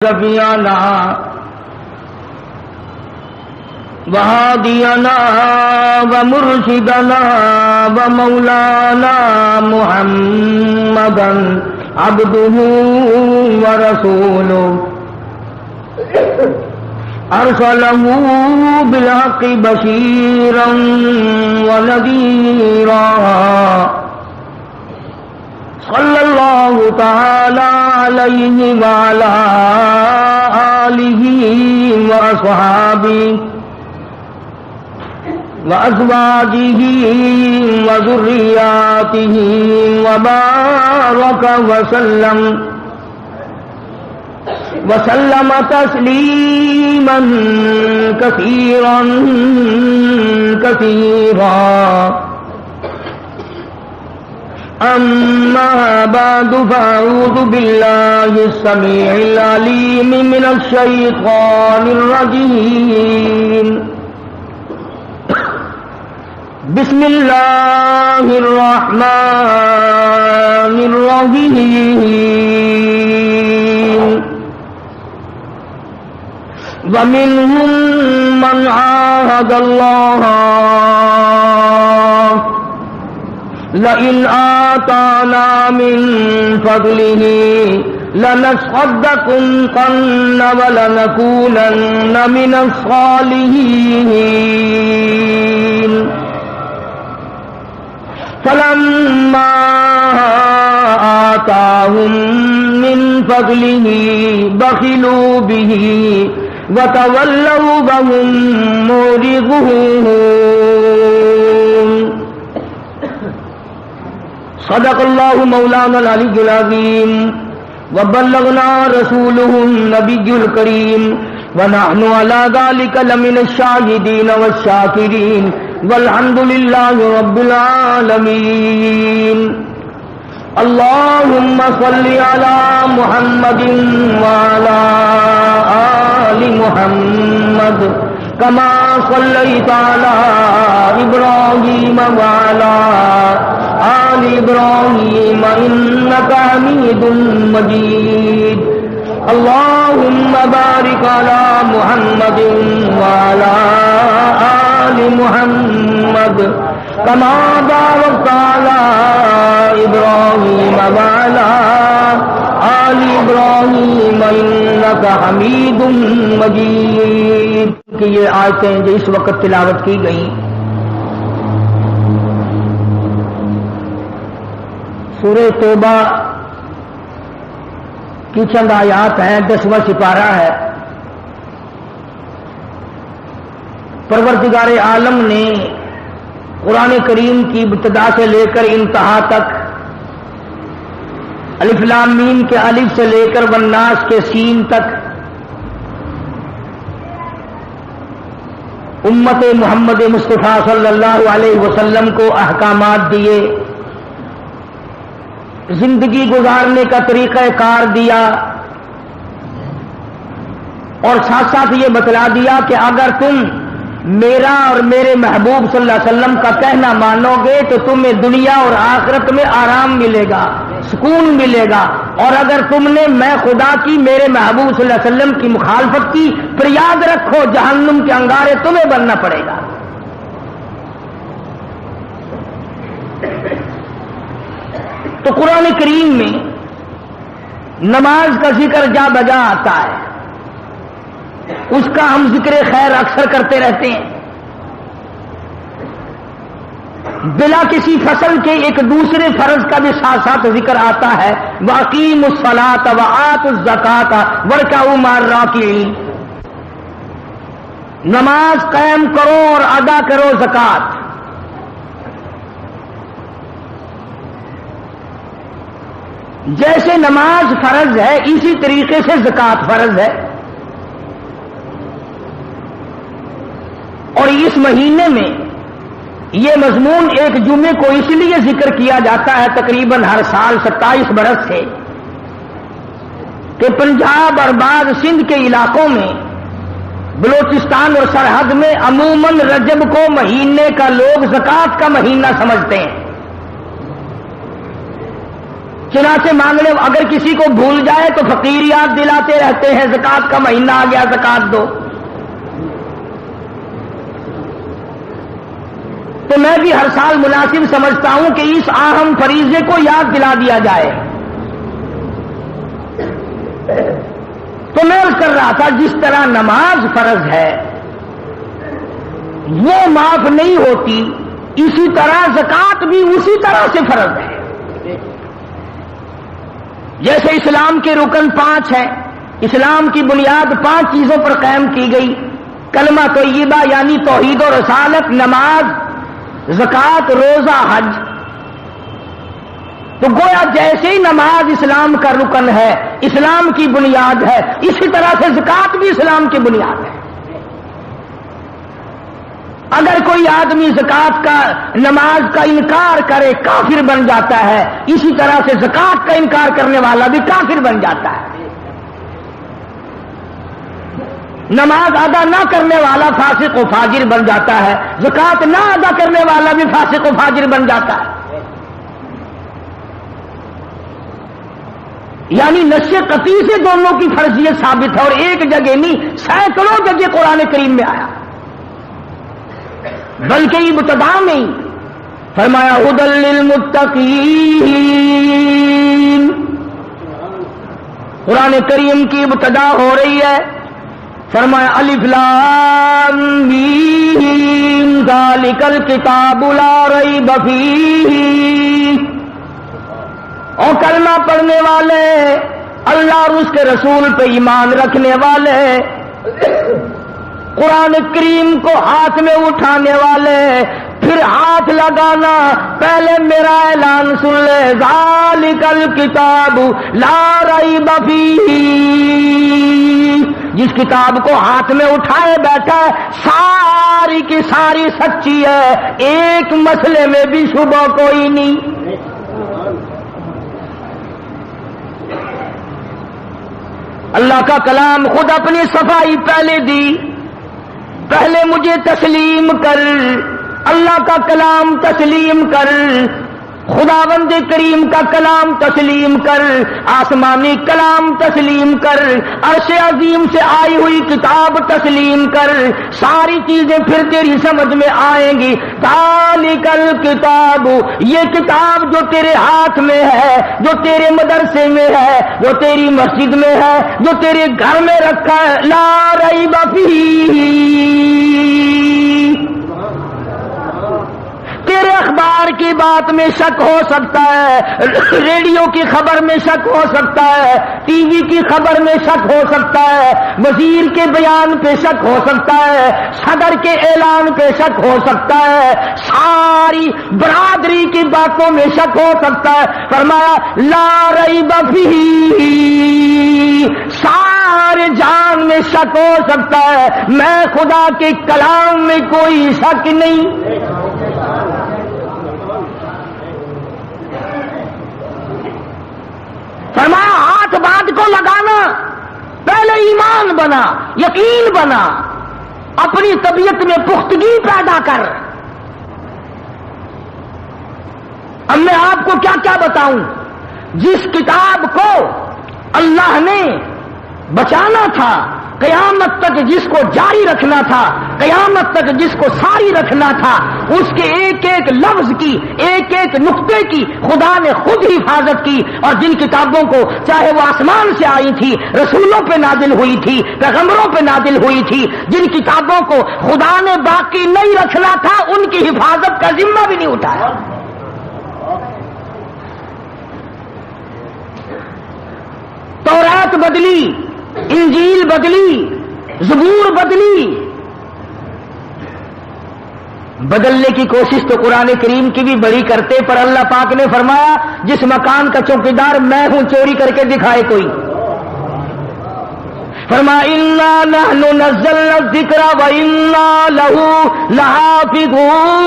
شفيعنا وهادينا ومرشدنا ومولانا محمدا عبده ورسوله أرسله بالحق بشيرا ونذيرا صلى الله تعالى عليه وعلى آله وأصحابه وأزواجه وذرياته وبارك وسلم تسليما كثيرا أما بعد فأعوذ بالله السميع العليم من الشيطان الرجيم بسم الله الرحمن الرحيم ومنهم من عاهد الله لئن آتانا من فضله لنصدقن ولنكونن من الصالحين فلما آتاهم من فضله بخلوا به وتولوا وهم معرضون صدق الله مولانا العلي العظيم وبلغنا رسوله النبي الكريم ونحن على ذلك لمن الشاهدين والشاكرين والحمد لله رب العالمين اللهم صل على محمد وعلى آل محمد كما صليت على إبراهيم وعلى آل إبراهيم إنك حميد مجيد اللهم بارك على محمد وعلى آل محمد كما باركت على إبراهيم وعلى آل إبراهيم إنك حميد مجيد. کہ یہ آیتیں جو اس وقت تلاوت کی گئیں سورہ توبہ کی چند آیات ہیں، 10واں سپارہ ہے. پروردگار عالم نے قرآن کریم کی ابتدا سے لے کر انتہا تک الف لام میم کے الف سے لے کر والناس کے سین تک امت محمد مصطفیٰ صلی اللہ علیہ وسلم کو احکامات دیے، زندگی گزارنے کا طریقہ کار دیا، اور ساتھ ساتھ یہ بتلا دیا کہ اگر تم میرا اور میرے محبوب صلی اللہ علیہ وسلم کا کہنا مانو گے تو تمہیں دنیا اور آخرت میں آرام ملے گا، سکون ملے گا، اور اگر تم نے میں خدا کی میرے محبوب صلی اللہ علیہ وسلم کی مخالفت کی پھر یاد رکھو جہنم کے انگارے تمہیں بننا پڑے گا. تو قرآن کریم میں نماز کا ذکر جا بجا آتا ہے، اس کا ہم ذکر خیر اکثر کرتے رہتے ہیں. بلا کسی فصل کے ایک دوسرے فرض کا بھی ساتھ ساتھ ذکر آتا ہے، وَأَقِیمُوا الصَّلَاةَ وَآتُوا الزَّکَاةَ وَارْکَعُوا مَعَ الرَّاکِعِینَ. نماز قائم کرو اور ادا کرو زکات. جیسے نماز فرض ہے اسی طریقے سے زکات فرض ہے. اور اس مہینے میں یہ مضمون ایک جمعے کو اس لیے ذکر کیا جاتا ہے تقریباً ہر سال 27 برس سے کہ پنجاب اور بعض سندھ کے علاقوں میں، بلوچستان اور سرحد میں عموماً رجب کو مہینے کا لوگ زکات کا مہینہ سمجھتے ہیں. چنانچہ مانگنے اگر کسی کو بھول جائے تو فقیر یاد دلاتے رہتے ہیں زکات کا مہینہ آ گیا زکات دو. تو میں بھی ہر سال مناسب سمجھتا ہوں کہ اس اہم فریضے کو یاد دلا دیا جائے. تو میں عرض کر رہا تھا جس طرح نماز فرض ہے وہ معاف نہیں ہوتی، اسی طرح زکات بھی اسی طرح سے فرض ہے. جیسے اسلام کے رکن 5 ہیں، اسلام کی بنیاد 5 چیزوں پر قائم کی گئی، کلمہ طیبہ یعنی توحید و رسالت، نماز، زکات، روزہ، حج. تو گویا جیسے ہی نماز اسلام کا رکن ہے، اسلام کی بنیاد ہے، اسی طرح سے زکات بھی اسلام کی بنیاد ہے. اگر کوئی آدمی زکات کا، نماز کا انکار کرے کافر بن جاتا ہے، اسی طرح سے زکات کا انکار کرنے والا بھی کافر بن جاتا ہے. نماز ادا نہ کرنے والا فاسق و فاجر بن جاتا ہے، زکات نہ ادا کرنے والا بھی فاسق و فاجر بن جاتا ہے. یعنی نص قطعی سے دونوں کی فرضیت ثابت ہے، اور ایک جگہ نہیں، سینکڑوں جگہ قرآن کریم میں آیا. بلکہ ابتدا میں فرمایا ھدی للمتقین. قرآن کریم کی ابتدا ہو رہی ہے، فرمایا الف لام میم ذالک الکتاب لا ریب فیہ. اور کلمہ پڑھنے والے، اللہ اور اس کے رسول پہ ایمان رکھنے والے، قرآن کریم کو ہاتھ میں اٹھانے والے، پھر ہاتھ لگانا، پہلے میرا اعلان سن لے، ذالک الکتاب لا ریب فیہ. جس کتاب کو ہاتھ میں اٹھائے بیٹھا ہے ساری کی ساری سچی ہے، ایک مسئلے میں بھی شبہ کوئی نہیں. اللہ کا کلام خود اپنی صفائی پہلے دی، پہلے مجھے تسلیم کر. اللہ کا کلام تسلیم کر، خداوند کریم کا کلام تسلیم کر، آسمانی کلام تسلیم کر، عرش عظیم سے آئی ہوئی کتاب تسلیم کر. ساری چیزیں پھر تیری سمجھ میں آئیں گی. ذالک الکتاب، یہ کتاب جو تیرے ہاتھ میں ہے، جو تیرے مدرسے میں ہے، جو تیری مسجد میں ہے، جو تیرے گھر میں رکھا ہے، لا ریب فیہ. تیرے اخبار کی بات میں شک ہو سکتا ہے، ریڈیو کی خبر میں شک ہو سکتا ہے، ٹی وی کی خبر میں شک ہو سکتا ہے، وزیر کے بیان پہ شک ہو سکتا ہے، صدر کے اعلان پہ شک ہو سکتا ہے، ساری برادری کی باتوں میں شک ہو سکتا ہے. فرمایا لا ریب فیہ، سارے جان میں شک ہو سکتا ہے، میں خدا کے کلام میں کوئی شک نہیں. فرمایا ہاتھ بات کو لگانا، پہلے ایمان بنا، یقین بنا، اپنی طبیعت میں پختگی پیدا کر. اب میں آپ کو کیا کیا بتاؤں. جس کتاب کو اللہ نے بچانا تھا، قیامت تک جس کو جاری رکھنا تھا، قیامت تک جس کو ساری رکھنا تھا، اس کے ایک ایک لفظ کی، ایک ایک نقطے کی خدا نے خود حفاظت کی. اور جن کتابوں کو چاہے وہ آسمان سے آئی تھی، رسولوں پہ نازل ہوئی تھی، پیغمبروں پہ نازل ہوئی تھی، جن کتابوں کو خدا نے باقی نہیں رکھنا تھا، ان کی حفاظت کا ذمہ بھی نہیں اٹھایا. تورات بدلی، انجیل بدلی، زبور بدلی. بدلنے کی کوشش تو قرآن کریم کی بھی بڑی کرتے، پر اللہ پاک نے فرمایا جس مکان کا چوکیدار میں ہوں، چوری کر کے دکھائے کوئی. فرمایا انا نحن نزلنا الذکر وانا لہ لحافظون.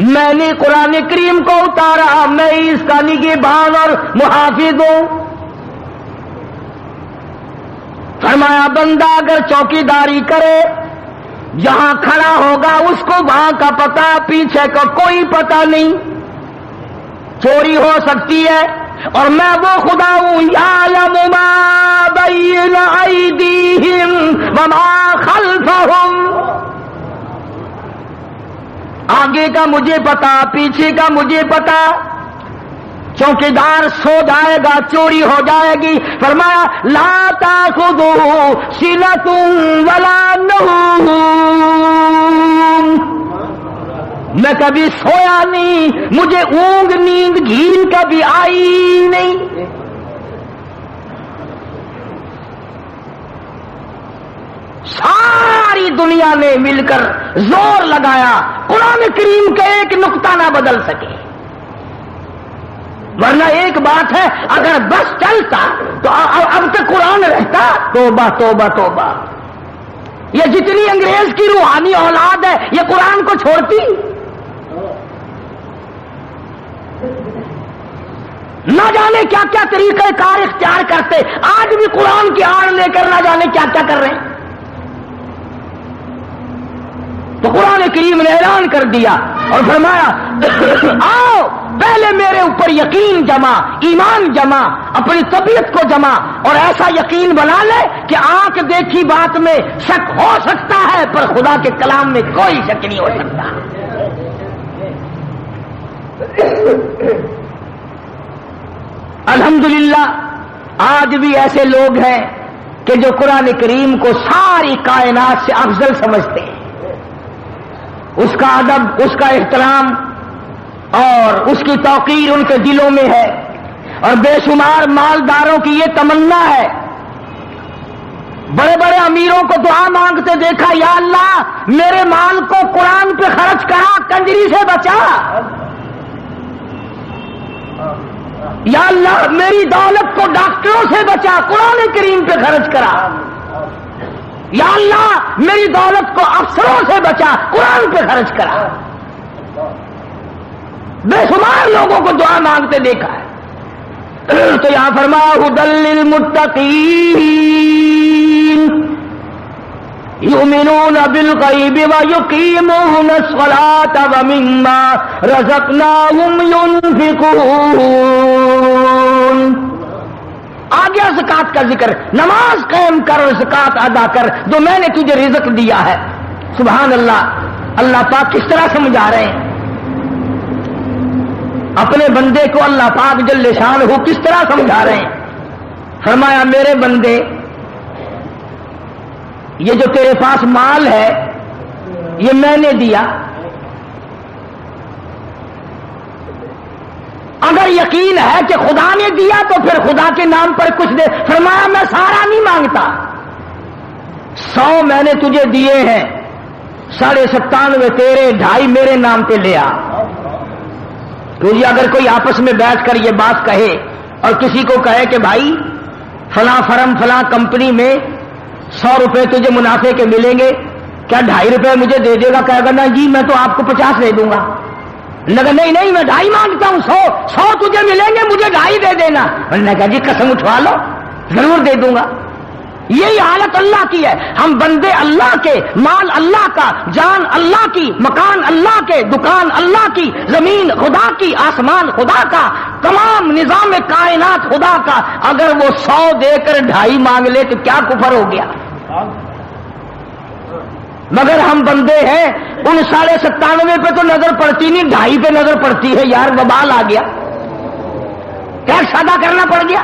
میں نے قرآن کریم کو اتارا، میں اس کا نگہبان اور محافظ ہوں. فرمایا بندہ اگر چوکیداری کرے، جہاں کھڑا ہوگا اس کو وہاں کا پتہ، پیچھے کا کوئی پتہ نہیں. چوری ہو سکتی ہے، اور میں وہ خدا ہوں یعلم ما بین ایدیہم وما خلفہم، آگے کا مجھے پتا، پیچھے کا مجھے پتا۔ چوکیدار سو جائے گا، چوری ہو جائے گی، فرمایا لا تاخذہ سنۃ ولا نوم، میں کبھی سویا نہیں، مجھے اونگ نیند گھین کبھی آئی نہیں۔ ساری دنیا نے مل کر زور لگایا قرآن کریم کا ایک نقطہ نہ بدل سکے، ورنہ ایک بات ہے اگر بس چلتا تو اب تک قرآن رہتا۔ توبہ توبہ توبہ، یہ جتنی انگریز کی روحانی اولاد ہے یہ قرآن کو چھوڑتی؟ نہ جانے کیا کیا طریقہ کار اختیار کرتے، آج بھی قرآن کی آڑ لے کر نہ جانے کیا کیا کر رہے ہیں۔ تو قرآن کریم نے اعلان کر دیا اور فرمایا آؤ پہلے میرے اوپر یقین جما، ایمان جما، اپنی طبیعت کو جما، اور ایسا یقین بنا لے کہ آنکھ دیکھی بات میں شک ہو سکتا ہے پر خدا کے کلام میں کوئی شک نہیں ہو سکتا۔ الحمدللہ آج بھی ایسے لوگ ہیں کہ جو قرآن کریم کو ساری کائنات سے افضل سمجھتے ہیں، اس کا ادب، اس کا احترام اور اس کی توقیر ان کے دلوں میں ہے، اور بے شمار مالداروں کی یہ تمنا ہے، بڑے بڑے امیروں کو دعا مانگتے دیکھا، یا اللہ میرے مال کو قرآن پہ خرچ کرا، کنجری سے بچا، یا اللہ میری دولت کو ڈاکٹروں سے بچا، قرآن کریم پہ خرچ کرا، یا اللہ میری دولت کو افسروں سے بچا، قرآن پہ خرچ کرا۔ بے شمار لوگوں کو دعا مانگتے دیکھا ہے۔ تو یہاں فرمایا ھدی للمتقین یؤمنون بالغیب ویقیمون الصلاة ومما رزقناہم ینفقون۔ آگے زکات کا ذکر، نماز قائم کر اور زکات ادا کر جو میں نے تجھے رزق دیا ہے۔ سبحان اللہ، اللہ پاک کس طرح سمجھا رہے ہیں اپنے بندے کو، اللہ پاک جل شانہ کس طرح سمجھا رہے ہیں۔ فرمایا میرے بندے یہ جو تیرے پاس مال ہے یہ میں نے دیا، اگر یقین ہے کہ خدا نے دیا تو پھر خدا کے نام پر کچھ دے۔ فرمایا میں سارا نہیں مانگتا، 100 میں نے تجھے دیے ہیں، 97.5 تیرے، 2.5 میرے نام پہ لے آ۔ کیونکہ اگر کوئی آپس میں بیٹھ کر یہ بات کہے اور کسی کو کہے کہ بھائی فلاں فرم فلاں کمپنی میں 100 روپے تجھے منافع کے ملیں گے، کیا 2.5 روپے مجھے دے دے گا؟ کہے گا نا جی میں تو آپ کو 50 دے دوں گا۔ لگا نہیں نہیں میں 2.5 مانگتا ہوں، 100 تجھے ملیں گے، مجھے 2.5 دے دینا۔ میں نے کہا جی قسم اٹھوا لو، ضرور دے دوں گا۔ یہی حالت اللہ کی ہے، ہم بندے اللہ کے، مال اللہ کا، جان اللہ کی، مکان اللہ کے، دکان اللہ کی، زمین خدا کی، آسمان خدا کا، تمام نظام کائنات خدا کا، اگر وہ 100 دے کر 2.5 مانگ لے تو کیا کفر ہو گیا؟ مگر ہم بندے ہیں، ان 97.5 پہ تو نظر پڑتی نہیں، 2.5 پہ نظر پڑتی ہے، یار وبال آ گیا، ٹیکس ادا کرنا پڑ گیا،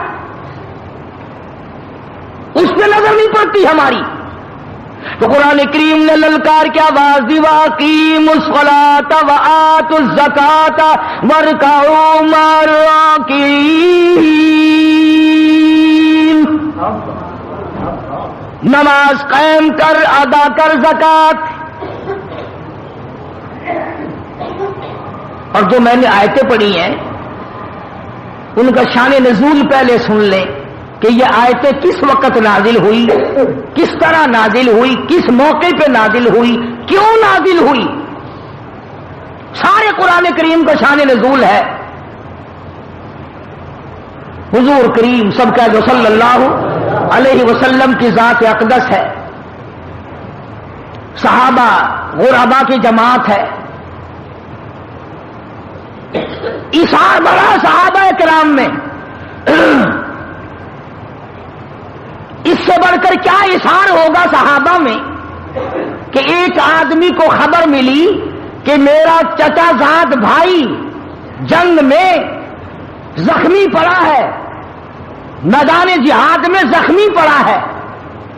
اس پہ نظر نہیں پڑتی ہماری۔ تو قرآن کریم نے للکار کیا آواز دی، وَأَقِیمُوا الصَّلَاةَ وَآتُوا الزَّکَاةَ وَارْکَعُوا مَعَ الرَّاکِعِینَ، نماز قائم کر، ادا کر زکات۔ اور جو میں نے آیتیں پڑھی ہیں ان کا شان نزول پہلے سن لیں کہ یہ آیتیں کس وقت نازل ہوئی، کس طرح نازل ہوئی، کس موقع پہ نازل ہوئی، کیوں نازل ہوئی۔ سارے قرآن کریم کا شان نزول ہے۔ حضور کریم سب کا جو صلی اللہ علیہ وسلم کی ذات اقدس ہے، صحابہ غربا کی جماعت ہے، اثار بڑا صحابہ کرام میں، اس سے بڑھ کر کیا اثار ہوگا صحابہ میں کہ ایک آدمی کو خبر ملی کہ میرا چچا زاد بھائی جنگ میں زخمی پڑا ہے، میدان جہاد میں زخمی پڑا ہے،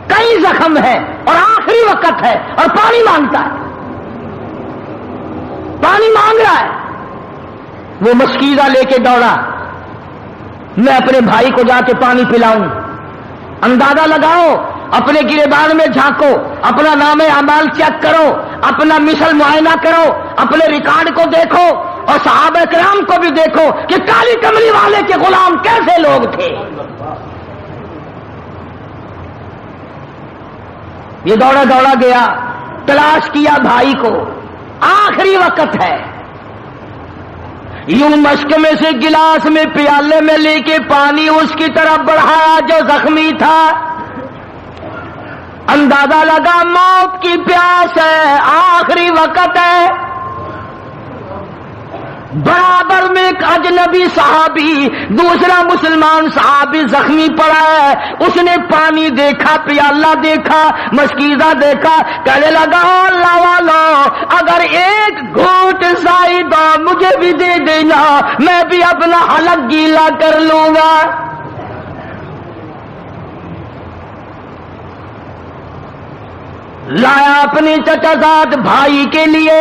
کئی زخم ہے اور آخری وقت ہے اور پانی مانگتا ہے، پانی مانگ رہا ہے۔ وہ مشکیزہ لے کے دوڑا، میں اپنے بھائی کو جا کے پانی پلاؤں۔ اندازہ لگاؤ، اپنے گریبان میں جھانکو، اپنا نام اعمال چیک کرو، اپنا مثل معائنہ کرو، اپنے ریکارڈ کو دیکھو اور صحابہ کرام کو بھی دیکھو کہ کالی کملی والے کے غلام کیسے لوگ تھے۔ یہ دوڑا دوڑا گیا، تلاش کیا بھائی کو، آخری وقت ہے، یوں مشک میں سے گلاس میں پیالے میں لے کے پانی اس کی طرف بڑھایا جو زخمی تھا۔ اندازہ لگا موت کی پیاس ہے، آخری وقت ہے۔ برابر میں ایک اجنبی صحابی، دوسرا مسلمان صحابی زخمی پڑا ہے، اس نے پانی دیکھا، پیالہ دیکھا، مشکیزہ دیکھا، کہنے لگا اللہ والو، اگر ایک گھونٹ زائد مجھے بھی دے دینا، میں بھی اپنا حلق گیلا کر لوں گا۔ لایا اپنے چچا زاد بھائی کے لیے،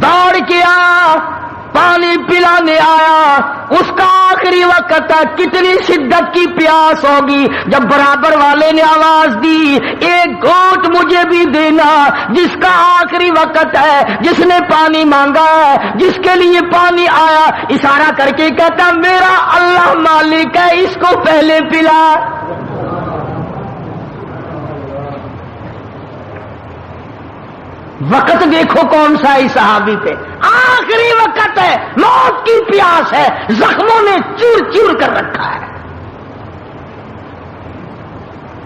دوڑ کے آیا، پانی پلانے آیا، اس کا آخری وقت تھا، کتنی شدت کی پیاس ہوگی۔ جب برابر والے نے آواز دی ایک گھونٹ مجھے بھی دینا، جس کا آخری وقت ہے، جس نے پانی مانگا ہے، جس کے لیے پانی آیا، اشارہ کر کے کہتا میرا اللہ مالک ہے، اس کو پہلے پلا۔ وقت دیکھو کون سا ہے صحابی پہ، آخری وقت ہے، موت کی پیاس ہے، زخموں نے چور چور کر رکھا ہے،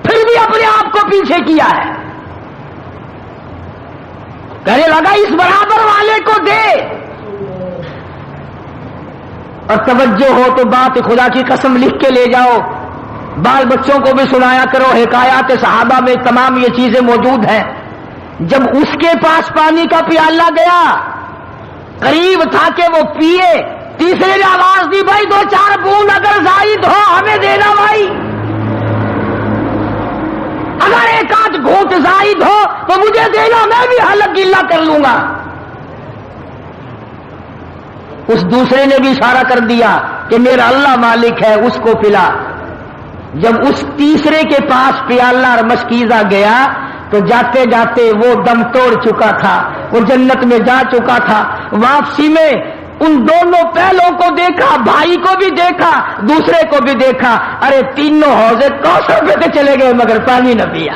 پھر بھی اپنے آپ کو پیچھے کیا ہے، کہنے لگا اس برابر والے کو دے۔ اور توجہ ہو تو بات خدا کی قسم لکھ کے لے جاؤ، بال بچوں کو بھی سنایا کرو، حکایات صحابہ میں تمام یہ چیزیں موجود ہیں۔ جب اس کے پاس پانی کا پیالہ گیا، قریب تھا کہ وہ پیے، تیسرے نے آواز دی بھائی دو چار بوند اگر زائد ہو ہمیں دینا بھائی، اگر ایک آدھ گھونٹ زائد ہو تو مجھے دینا، میں بھی حلق گیلا کر لوں گا۔ اس دوسرے نے بھی اشارہ کر دیا کہ میرا اللہ مالک ہے، اس کو پلا۔ جب اس تیسرے کے پاس پیالہ اور مشکیزہ گیا تو جاتے جاتے وہ دم توڑ چکا تھا، وہ جنت میں جا چکا تھا۔ واپسی میں ان دونوں پہلوں کو دیکھا، بھائی کو بھی دیکھا، دوسرے کو بھی دیکھا، ارے تینوں حوض کوثر پہ کے چلے گئے مگر پانی نہ پیا۔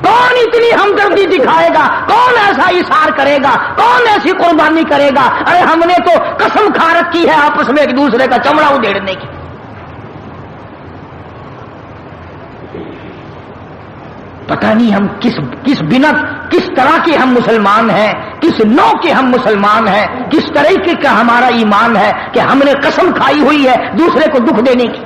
کون اتنی ہمدردی دکھائے گا، کون ایسا اثار کرے گا، کون ایسی قربانی کرے گا؟ ارے ہم نے تو قسم کھا رکھی ہے آپس میں ایک دوسرے کا چمڑا ادھیڑنے کی۔ پتہ نہیں ہم کس بنا کس طرح کے ہم مسلمان ہیں، کس نوع کے ہم مسلمان ہیں، کس طریقے کا ہمارا ایمان ہے کہ ہم نے قسم کھائی ہوئی ہے دوسرے کو دکھ دینے کی۔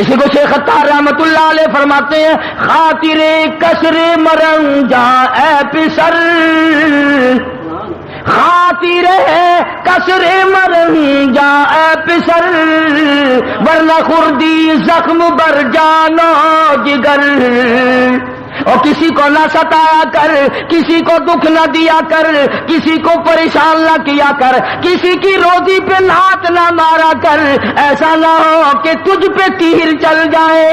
اسی کو شیخ عطار رحمت اللہ علیہ فرماتے ہیں خاطر کسر مرن جا اے پسر، خاطر کسر مرن جا اے پسر، ورنہ خردی زخم بر جانو جگر۔ اور کسی کو نہ ستایا کر، کسی کو دکھ نہ دیا کر، کسی کو پریشان نہ کیا کر، کسی کی روزی پہ لات نہ مارا کر، ایسا نہ ہو کہ تجھ پہ تیر چل جائے۔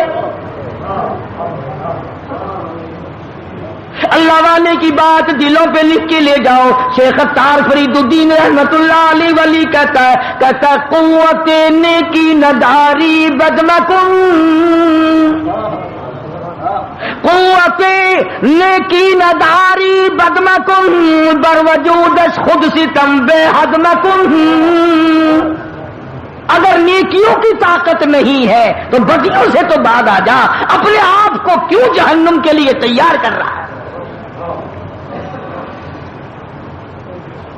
اللہ والے کی بات دلوں پہ لکھ کے لے جاؤ۔ شیخ عطار فرید الدین رحمت اللہ علیہ ولی کہتا ہے قوت نیکی نداری بدمکن، قوت نیکی نداری بدمکن، بر وجودش خود ستم بے حدمکن۔ اگر نیکیوں کی طاقت نہیں ہے تو بدیوں سے تو بعد آ جا، اپنے آپ کو کیوں جہنم کے لیے تیار کر رہا ہے؟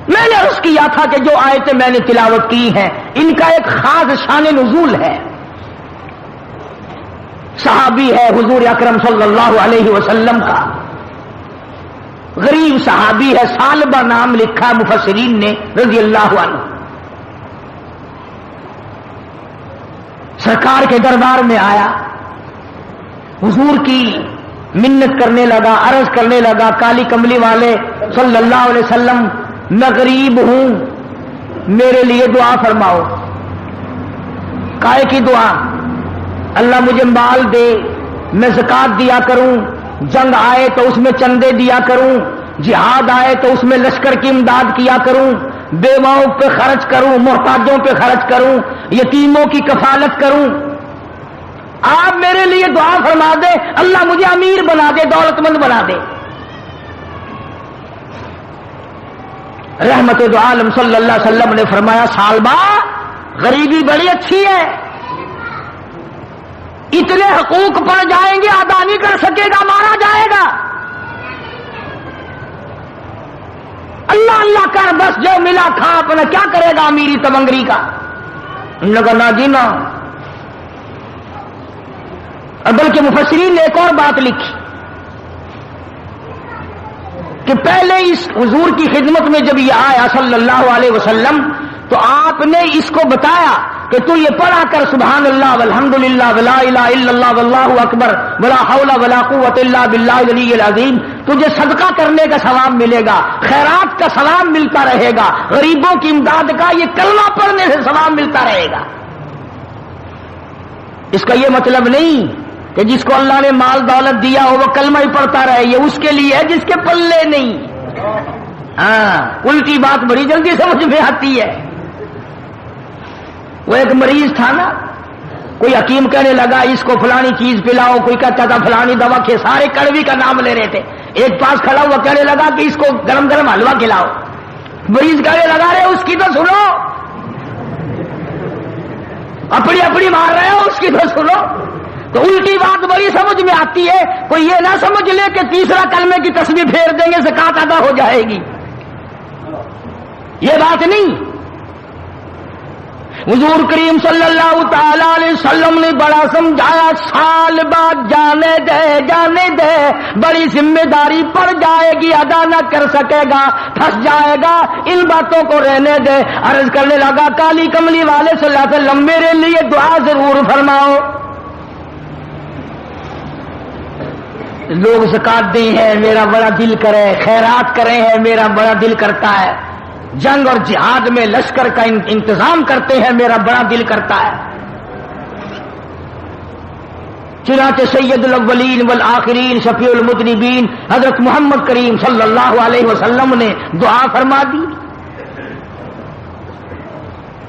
میں نے عرض کیا تھا کہ جو آیتیں میں نے تلاوت کی ہیں ان کا ایک خاص شان نزول ہے. صحابی ہے حضور اکرم صلی اللہ علیہ وسلم کا، غریب صحابی ہے، ثعلبہ نام لکھا مفسرین نے رضی اللہ عنہ. سرکار کے دربار میں آیا، حضور کی منت کرنے لگا، عرض کرنے لگا، کالی کملی والے صلی اللہ علیہ وسلم میں غریب ہوں، میرے لیے دعا فرماؤ. کائے کی دعا؟ اللہ مجھے مال دے، میں زکات دیا کروں، جنگ آئے تو اس میں چندے دیا کروں، جہاد آئے تو اس میں لشکر کی امداد کیا کروں، بیواؤں پہ خرچ کروں، محتاجوں پہ خرچ کروں، یتیموں کی کفالت کروں. آپ میرے لیے دعا فرما دے، اللہ مجھے امیر بنا دے، دولت مند بنا دے. رحمت دو عالم صلی اللہ علیہ وسلم نے فرمایا ثعلبہ غریبی بڑی اچھی ہے، اتنے حقوق پڑ جائیں گے ادا نہیں کر سکے گا، مارا جائے گا. اللہ اللہ کر، بس جو ملا کھا، اپنا کیا کرے گا امیری تمنگری کا. ان لوگوں نہ جی نہ. بلکہ مفسرین نے ایک اور بات لکھی کہ پہلے اس حضور کی خدمت میں جب یہ آیا صلی اللہ علیہ وسلم تو آپ نے اس کو بتایا کہ تو یہ پڑھا کر سبحان اللہ والحمد للہ ولا الہ الا اللہ واللہ اکبر ولا حول ولا قوت الا باللہ العلی العظیم، تجھے صدقہ کرنے کا ثواب ملے گا، خیرات کا ثواب ملتا رہے گا، غریبوں کی امداد کا یہ کلمہ پڑھنے سے ثواب ملتا رہے گا. اس کا یہ مطلب نہیں کہ جس کو اللہ نے مال دولت دیا ہو وہ کلمہ ہی پڑھتا رہے، یہ اس کے لیے ہے جس کے پلے نہیں. ہاں، الٹی بات بڑی جلدی سمجھ میں آتی ہے. وہ ایک مریض تھا نا، کوئی حکیم کہنے لگا اس کو فلانی چیز پلاؤ، کوئی کہتا تھا فلانی دوا کے، سارے کڑوی کا نام لے رہے تھے. ایک پاس کھڑا ہوا کہنے لگا کہ اس کو گرم گرم حلوہ کھلاؤ. مریض کہنے لگا رہے اس کی تو سنو، اپنی اپنی مار رہے ہو، اس کی تو سنو. تو الٹی بات بڑی سمجھ میں آتی ہے. کوئی یہ نہ سمجھ لے کہ تیسرا کلمے کی تسبیح پھیر دیں گے زکات ادا ہو جائے گی، یہ بات نہیں. حضور کریم صلی اللہ تعالی علیہ وسلم نے بڑا سمجھایا، سال بعد جانے دے، بڑی ذمہ داری پڑ جائے گی، ادا نہ کر سکے گا، پھنس جائے گا، ان باتوں کو رہنے دے. عرض کرنے لگا کالی کملی والے صلی اللہ علیہ وسلم میرے لیے دعا ضرور فرماؤ. لوگ زکات دیں ہیں میرا بڑا دل کرے، خیرات کریں ہیں میرا بڑا دل کرتا ہے، جنگ اور جہاد میں لشکر کا انتظام کرتے ہیں میرا بڑا دل کرتا ہے. چنانچہ سید الاولین والآخرین شفیع المذنبین حضرت محمد کریم صلی اللہ علیہ وسلم نے دعا فرما دی.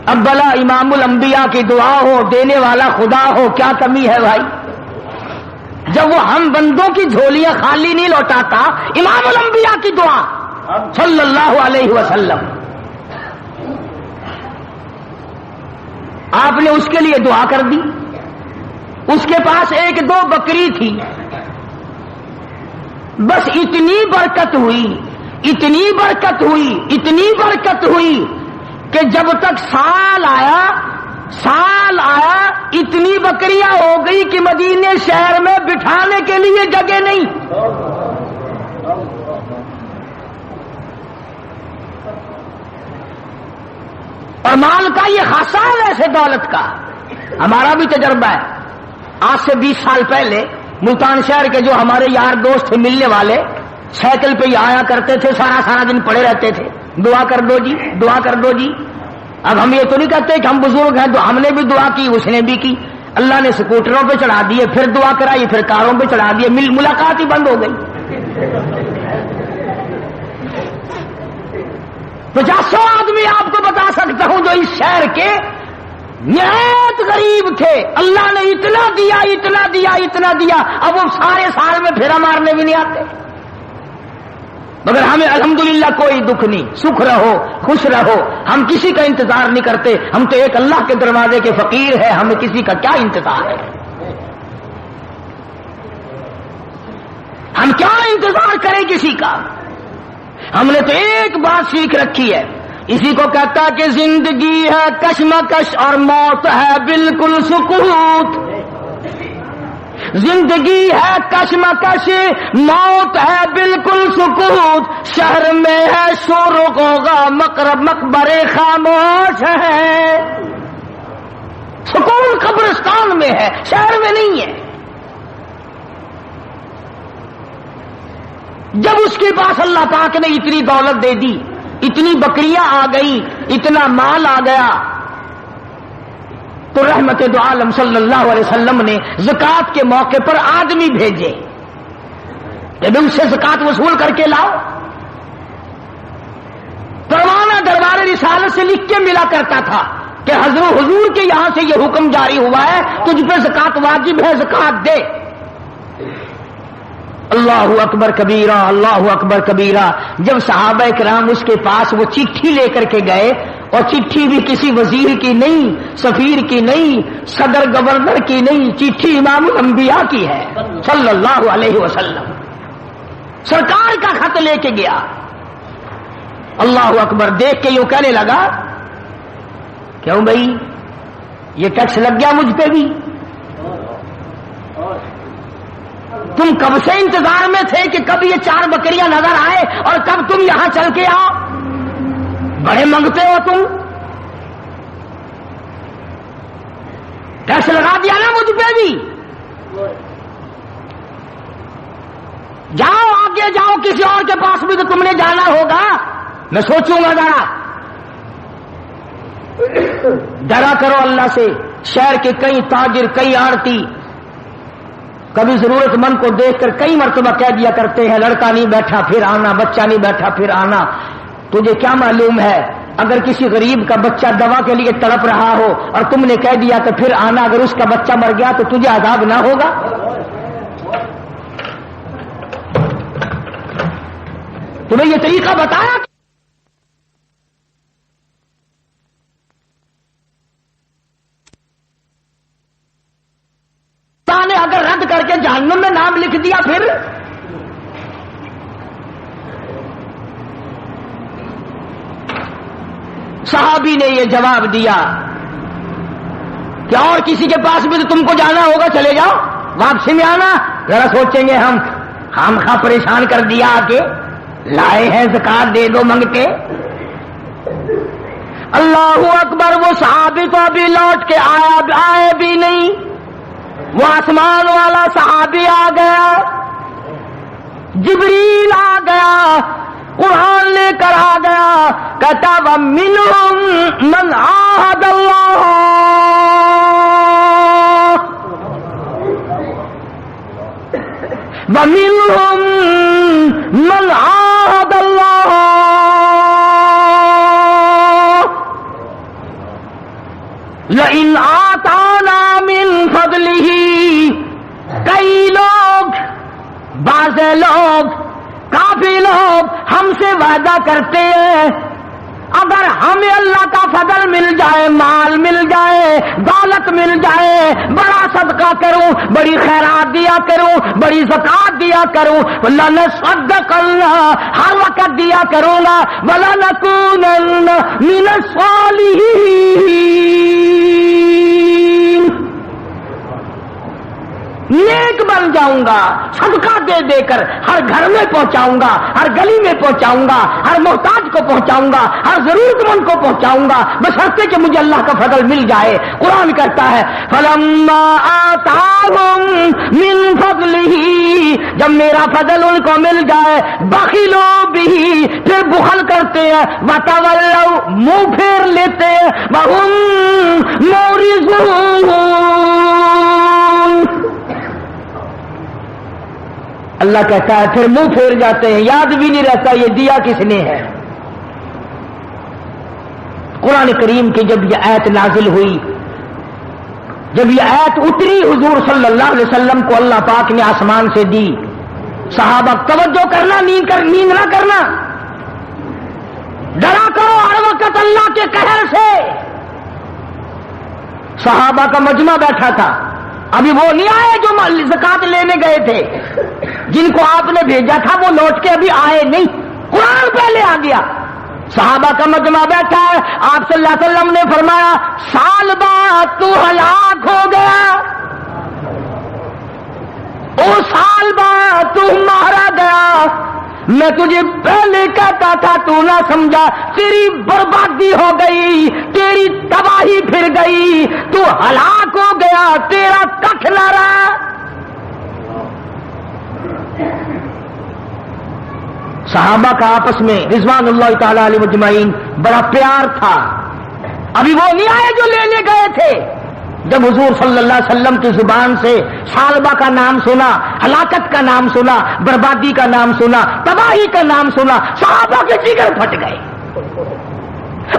اب بلا امام الانبیاء کی دعا ہو، دینے والا خدا ہو، کیا کمی ہے بھائی؟ جب وہ ہم بندوں کی جھولیاں خالی نہیں لوٹاتا، امام الانبیاء کی دعا صلی اللہ علیہ وسلم، آپ نے اس کے لیے دعا کر دی. اس کے پاس ایک دو بکری تھی، بس اتنی برکت ہوئی، اتنی برکت ہوئی، اتنی برکت ہوئی کہ جب تک سال آیا اتنی بکریاں ہو گئی کہ مدینے شہر میں بٹھانے کے لیے جگہ نہیں. اور مال کا یہ خاصہ ہے ویسے دولت کا. ہمارا بھی تجربہ ہے. آج سے 20 سال پہلے ملتان شہر کے جو ہمارے یار دوست تھے ملنے والے، سائیکل پہ ہی آیا کرتے تھے، سارا دن پڑے رہتے تھے، دعا کر دو جی، دعا کر دو جی. اب ہم یہ تو نہیں کہتے کہ ہم بزرگ ہیں، ہم نے بھی دعا کی، اس نے بھی کی. اللہ نے سکوٹروں پہ چڑھا دیے، پھر دعا کرائی، پھر کاروں پہ چڑھا دیے، ملاقات ہی بند ہو گئی. 50 آدمی آپ کو بتا سکتا ہوں جو اس شہر کے نہایت غریب تھے، اللہ نے اتنا دیا اتنا دیا اتنا دیا، اب وہ سارے سال میں پھیرا مارنے بھی نہیں آتے. مگر ہمیں الحمدللہ کوئی دکھ نہیں، سکھ رہو، خوش رہو، ہم کسی کا انتظار نہیں کرتے. ہم تو ایک اللہ کے دروازے کے فقیر ہیں، ہمیں کسی کا کیا انتظار ہے؟ ہم کیا انتظار کریں کسی کا؟ ہم نے تو ایک بات سیکھ رکھی ہے، اسی کو کہتا کہ زندگی ہے کشمکش اور موت ہے بالکل سکوت. زندگی ہے کشمکش، موت ہے بالکل سکوت. شہر میں ہے شور و غوغا، مقبرے خاموش ہے. سکون قبرستان میں ہے، شہر میں نہیں ہے. جب اس کے پاس اللہ پاک نے اتنی دولت دے دی، اتنی بکریاں آ گئی، اتنا مال آ گیا، تو رحمت دو عالم صلی اللہ علیہ وسلم نے زکوٰۃ کے موقع پر آدمی بھیجے کہ اس سے زکوٰۃ وصول کر کے لاؤ. پروانہ دربار رسالت سے لکھ کے ملا کرتا تھا کہ حضور کے یہاں سے یہ حکم جاری ہوا ہے، تجھ پہ زکوٰۃ واجب ہے، زکوٰۃ دے. اللہ اکبر کبیرہ، اللہ اکبر کبیرہ. جب صحابہ کرام اس کے پاس وہ چٹھی لے کر کے گئے، اور چٹھی بھی کسی وزیر کی نہیں، سفیر کی نہیں، صدر گورنر کی نہیں، چٹھی امام الانبیاء کی ہے صلی اللہ علیہ وسلم. سرکار کا خط لے کے گیا. اللہ اکبر. دیکھ کے یوں کہنے لگا، کیوں بھائی یہ ٹیکس لگ گیا مجھ پہ بھی؟ تم کب سے انتظار میں تھے کہ کب یہ 4 بکریاں نظر آئے اور کب تم یہاں چل کے آؤ؟ بڑے منگتے ہو تم. ٹیکس لگا دیا نا مجھ پہ بھی. جاؤ آگے جاؤ، کسی اور کے پاس بھی تو تم نے جانا ہوگا. میں سوچوں گا ذرا. ڈرا کرو اللہ سے. شہر کے کئی تاجر، کئی آڑتی کبھی ضرورت مند کو دیکھ کر کئی مرتبہ کہہ دیا کرتے ہیں، لڑکا نہیں بیٹھا پھر آنا، بچہ نہیں بیٹھا پھر آنا. تجھے کیا معلوم ہے اگر کسی غریب کا بچہ دوا کے لیے تڑپ رہا ہو اور تم نے کہہ دیا کہ پھر آنا، اگر اس کا بچہ مر گیا تو تجھے عذاب نہ ہوگا؟ تمہیں یہ طریقہ بتایا نے، اگر رد کر کے جہنم میں نام لکھ دیا پھر؟ صحابی نے یہ جواب دیا کہ اور کسی کے پاس بھی تو تم کو جانا ہوگا، چلے جاؤ، واپسی میں آنا. ذرا سوچیں گے ہم خواہ پریشان کر دیا کہ لائے ہیں زکات دے دو منگتے. اللہ اکبر. وہ صحابی تو ابھی لوٹ کے آئے بھی نہیں، وہ آسمان والا صحابی آ گیا، جبریل آ گیا، قرآن لے کر آ گیا. کہتا وَمِنْهُمْ مَنْ عَاهَدَ اللَّهَ، وَمِنْهُمْ مَنْ عَاهَدَ اللَّهَ لَئِنْ آتَانَا مِنْ فَضْلِهِ. کئی لوگ، بعض لوگ، کافی لوگ ہم سے وعدہ کرتے ہیں اگر ہمیں اللہ کا فضل مل جائے، مال مل جائے، دولت مل جائے، بڑا صدقہ کروں، بڑی خیرات دیا کروں، بڑی زکات دیا کروں، لَنَصَدَّقَنَّ، ہر وقت دیا کروں گا، وَلَنَكُونَنَّ مِنَ الصَّالِحِينَ، نیک بن جاؤں گا، صدقہ دے دے کر ہر گھر میں پہنچاؤں گا، ہر گلی میں پہنچاؤں گا، ہر محتاج کو پہنچاؤں گا، ہر ضرورت مند کو پہنچاؤں گا، بشرطے کہ مجھے اللہ کا فضل مل جائے. قرآن کہتا ہے فَلَمَّا آتَاهُم مِّن فَضْلِهِ، جب میرا فضل ان کو مل جائے، بَخِلُوا بِهِ، پھر بخل کرتے ہیں، وَتَوَلَّوْا، منہ پھیر لیتے ہیں، وَهُم مُعْرِضُونَ. اللہ کہتا ہے پھر منہ پھیر جاتے ہیں، یاد بھی نہیں رہتا یہ دیا کس نے ہے. قرآن کریم کی جب یہ آیت نازل ہوئی، جب یہ آیت اتری حضور صلی اللہ علیہ وسلم کو اللہ پاک نے آسمان سے دی، صحابہ توجہ کرنا، نیند نہ کرنا، ڈرا کرو ہر وقت اللہ کے قہر سے. صحابہ کا مجمع بیٹھا تھا، ابھی وہ نہیں آئے جو زکات لینے گئے تھے، جن کو آپ نے بھیجا تھا وہ لوٹ کے ابھی آئے نہیں. قرآن پہلے آ گیا. صحابہ کا مجمع بیٹھا ہے, آپ صلی اللہ علیہ وسلم نے فرمایا سال بعد تو ہلاک ہو گیا, او سال بعد تو مارا گیا, میں تجھے پہلے کہتا تھا تو نہ سمجھا, تیری بربادی ہو گئی, تیری تباہی پھر گئی, تو ہلاک ہو گیا, تیرا ککھ نہ رہا. صحابہ کا آپس میں رضوان اللہ تعالی علیہ مجمعین بڑا پیار تھا. ابھی وہ نہیں آئے جو لینے گئے تھے. جب حضور صلی اللہ علیہ وسلم کی زبان سے سالبہ کا نام سنا, ہلاکت کا نام سنا, بربادی کا نام سنا, تباہی کا نام سنا, صحابہ کے جگر پھٹ گئے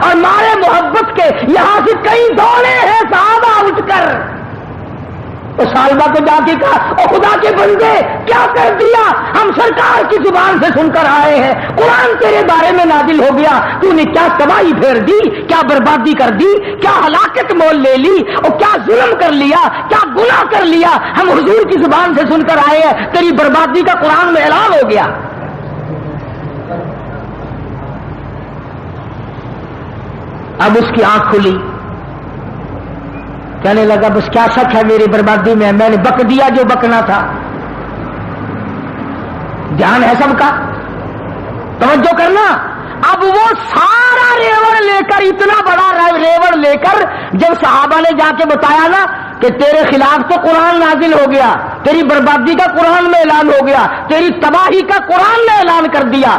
اور مارے محبت کے یہاں سے کئی دوڑے ہیں صحابہ اٹھ کر. تو سالبہ کو جا کے کہا او خدا کے بندے کیا کر دیا, ہم سرکار کی زبان سے سن کر آئے ہیں, قرآن تیرے بارے میں نازل ہو گیا, تو نے کیا تباہی پھیر دی, کیا بربادی کر دی, کیا ہلاکت مول لے لی, اور کیا ظلم کر لیا, کیا گناہ کر لیا. ہم حضور کی زبان سے سن کر آئے ہیں, تیری بربادی کا قرآن میں اعلان ہو گیا. اب اس کی آنکھ کھلی, کہنے لگا بس کیا شک ہے میری بربادی میں نے بک دیا جو بکنا تھا. دھیان ہے سب کا, توجہ کرنا. اب وہ سارا ریوڑ لے کر, اتنا بڑا ریوڑ لے کر جب صحابہ نے جا کے بتایا نا کہ تیرے خلاف تو قرآن نازل ہو گیا, تیری بربادی کا قرآن میں اعلان ہو گیا, تیری تباہی کا قرآن نے اعلان کر دیا.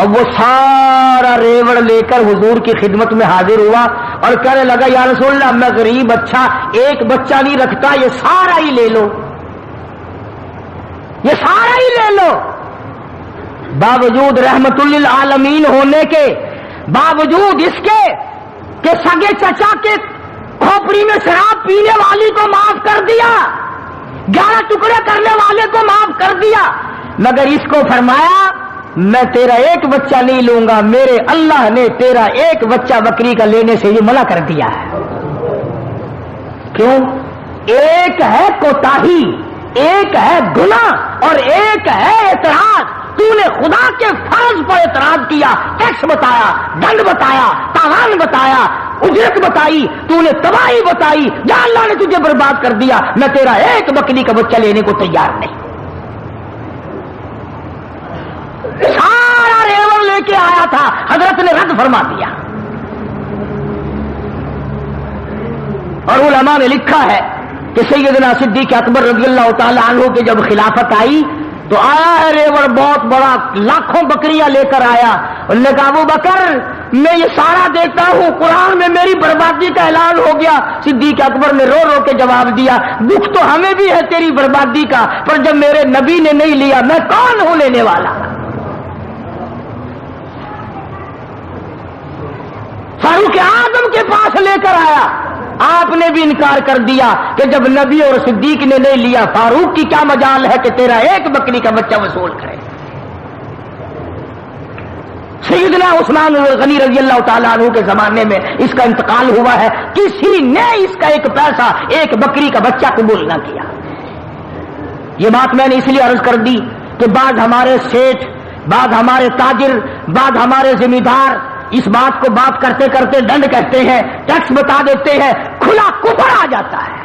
اب وہ سارا ریوڑ لے کر حضور کی خدمت میں حاضر ہوا اور کہنے لگا یا رسول اللہ میں غریب, اچھا ایک بچہ نہیں رکھتا, یہ سارا ہی لے لو, یہ سارا ہی لے لو. باوجود رحمت للعالمین ہونے کے, باوجود اس کے کہ سگے چچا کے کھوپڑی میں شراب پینے والی کو معاف کر دیا, 11 ٹکڑے کرنے والے کو معاف کر دیا, مگر اس کو فرمایا میں تیرا ایک بچہ نہیں لوں گا, میرے اللہ نے تیرا ایک بچہ بکری کا لینے سے یہ منع کر دیا ہے. کیوں؟ ایک ہے کوتاہی, ایک ہے گناہ اور ایک ہے اعتراض. تو نے خدا کے فرض پر اعتراض کیا, ٹیکس بتایا, دنڈ بتایا, تاوان بتایا, اجرت بتائی, تو نے تباہی بتائی, یا اللہ نے تجھے برباد کر دیا, میں تیرا ایک بکری کا بچہ لینے کو تیار نہیں. سارا ریوڑ لے کے آیا تھا, حضرت نے رد فرما دیا. اور علماء نے لکھا ہے کہ سیدنا صدیق اکبر رضی اللہ تعالی عنہ کی جب خلافت آئی تو آیا ہے ریوڑ بہت بڑا, لاکھوں بکریاں لے کر آیا. انہوں نے کہا ابو بکر میں یہ سارا دیکھتا ہوں, قرآن میں میری بربادی کا اعلان ہو گیا. صدیق اکبر نے رو رو کے جواب دیا دکھ تو ہمیں بھی ہے تیری بربادی کا, پر جب میرے نبی نے نہیں لیا میں کون ہوں لینے والا. فاروق اعظم کے پاس لے کر آیا, آپ نے بھی انکار کر دیا کہ جب نبی اور صدیق نے نہیں لیا, فاروق کی کیا مجال ہے کہ تیرا ایک بکری کا بچہ وصول کرے. سیدنا عثمان غنی رضی اللہ تعالیٰ عنہ کے زمانے میں اس کا انتقال ہوا ہے, کسی نے اس کا ایک پیسہ, ایک بکری کا بچہ قبول نہ کیا. یہ بات میں نے اس لیے عرض کر دی کہ بعض ہمارے سیٹھ, بعض ہمارے تاجر, بعض ہمارے ذمہ دار اس بات کو بات کرتے کرتے ڈنڈ کہتے ہیں, ٹیکس بتا دیتے ہیں, کھلا کفر آ جاتا ہے.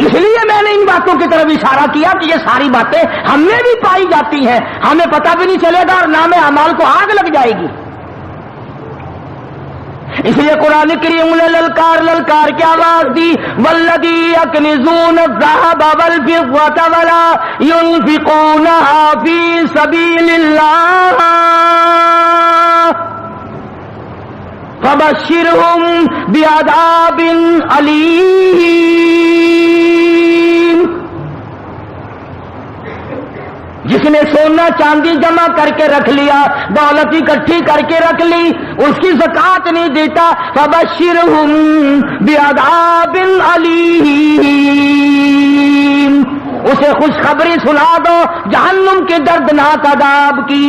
اس لیے میں نے ان باتوں کی طرف اشارہ کیا کہ یہ ساری باتیں ہم میں بھی پائی جاتی ہیں, ہمیں پتہ بھی نہیں چلے گا اور نام اعمال کو آگ لگ جائے گی. اس لیے قرآن کریم نے للکار کی آواز دی, والذی یکنزون الذھب والفضة ولا ينفقونها فی سبیل اللہ فبشرهم بعذاب علیم. جس نے سونا چاندی جمع کر کے رکھ لیا, دولت اکٹھی کر کے رکھ لی, اس کی زکات نہیں دیتا, فبشرهم بعذاب علیم, اسے خوشخبری سنا دو جہنم کے دردناک عذاب کی.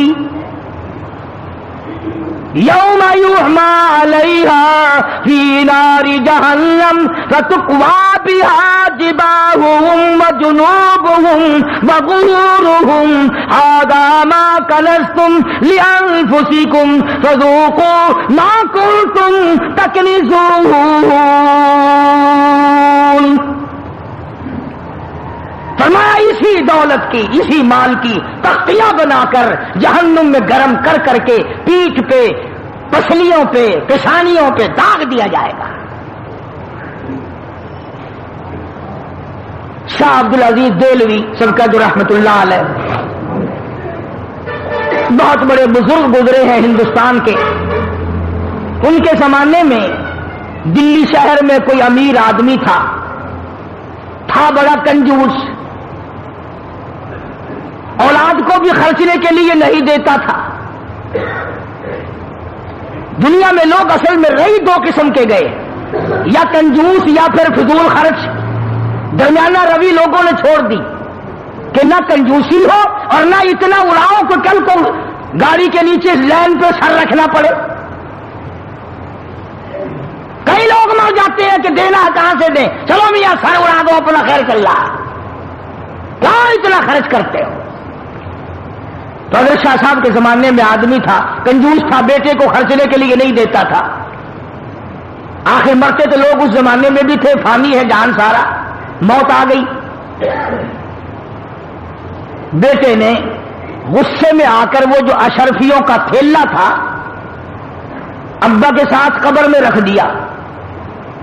یوم فیحمى علیہا فی نار جہنم فتقوی بہا جباہہم وجنوبہم وظہورہم ھذا ما کنزتم لانفسکم فذوقوا ما کنتم تکنزون۔ فرمایا اسی دولت کی، اسی مال کی تختیاں بنا کر جہنم میں گرم کر کر کے پیٹھ پہ، پسلیوں پہ، پیشانیوں پہ داغ دیا جائے گا۔ شاہ عبدالعزیز دہلوی سبقت رحمت اللہ علیہ بہت بڑے بزرگ گزرے ہیں ہندوستان کے۔ ان کے زمانے میں دلی شہر میں کوئی امیر آدمی تھا بڑا کنجوس، اولاد کو بھی خرچنے کے لیے نہیں دیتا تھا۔ دنیا میں لوگ اصل میں رہی دو قسم کے گئے، یا کنجوس یا پھر فضول خرچ۔ درمیانہ روی لوگوں نے چھوڑ دی کہ نہ کنجوسی ہو اور نہ اتنا اڑاؤ کہ کل کو گاڑی کے نیچے لین پہ سر رکھنا پڑے۔ کئی لوگ مر جاتے ہیں کہ دینا کہاں سے دیں، چلو میاں سر اڑا دو اپنا خیر چل رہا، کہاں اتنا خرچ کرتے ہو؟ تو حضرت شاہ صاحب کے زمانے میں آدمی تھا، کنجوس تھا، بیٹے کو خرچنے کے لیے نہیں دیتا تھا۔ آخر مرتے تو لوگ اس زمانے میں بھی تھے، فانی ہے جان سارا، موت آ گئی۔ بیٹے نے غصے میں آ کر وہ جو اشرفیوں کا تھیلا تھا ابا کے ساتھ قبر میں رکھ دیا۔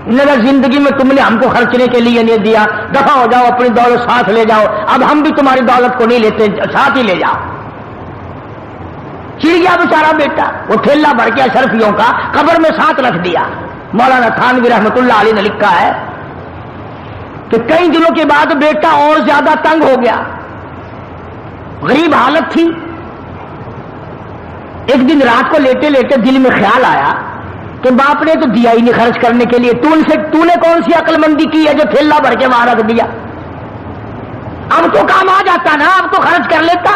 انہوں نے زندگی میں تم نے ہم کو خرچنے کے لیے نہیں دیا، دفع ہو جاؤ، اپنی دولت ساتھ لے جاؤ، اب ہم بھی تمہاری دولت کو نہیں لیتے، ساتھ ہی لے جاؤ۔ چڑ گیا بیچارہ بیٹا، وہ تھیلا بھر کے اشرفیوں کا قبر میں ساتھ رکھ دیا۔ مولانا تھانوی رحمت اللہ علیہ نے لکھا ہے کہ کئی دنوں کے بعد بیٹا اور زیادہ تنگ ہو گیا، غریب حالت تھی۔ ایک دن رات کو لیٹے لیٹے دل میں خیال آیا کہ باپ نے تو دیا ہی نہیں خرچ کرنے کے لیے، تو نے کون سی عقل مندی کی ہے جو تھیلا بھر کے وہاں رکھ دیا؟ اب تو کام آ جاتا نا، اب تو خرچ کر لیتا،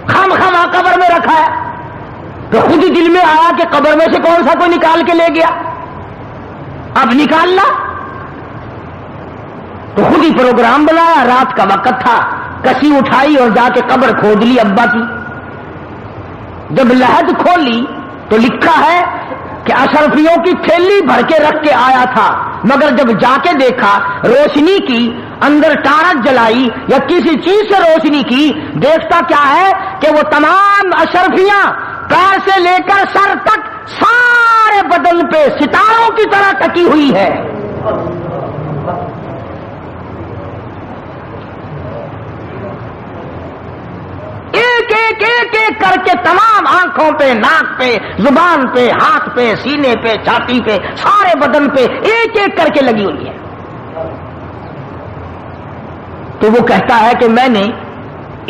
خام قبر میں رکھا ہے۔ تو خود ہی دل میں آیا کہ قبر میں سے کون سا کوئی نکال کے لے گیا، اب نکالنا۔ تو خود ہی پروگرام بنایا، رات کا وقت تھا، کسی اٹھائی اور جا کے قبر کھود لی ابا کی۔ جب لحد کھولی تو لکھا ہے کہ اشرفیوں کی تھیلی بھر کے رکھ کے آیا تھا، مگر جب جا کے دیکھا روشنی کی، اندر ٹارچ جلائی یا کسی چیز سے روشنی کی، دیکھتا کیا ہے کہ وہ تمام اشرفیاں پیر سے لے کر سر تک سارے بدن پہ ستاروں کی طرح ٹکی ہوئی ہے۔ ایک ایک ایک ایک کر کے تمام آنکھوں پہ، ناک پہ، زبان پہ، ہاتھ پہ، سینے پہ، چھاتی پہ، سارے بدن پہ ایک ایک کر کے لگی ہوئی ہے۔ تو وہ کہتا ہے کہ میں نے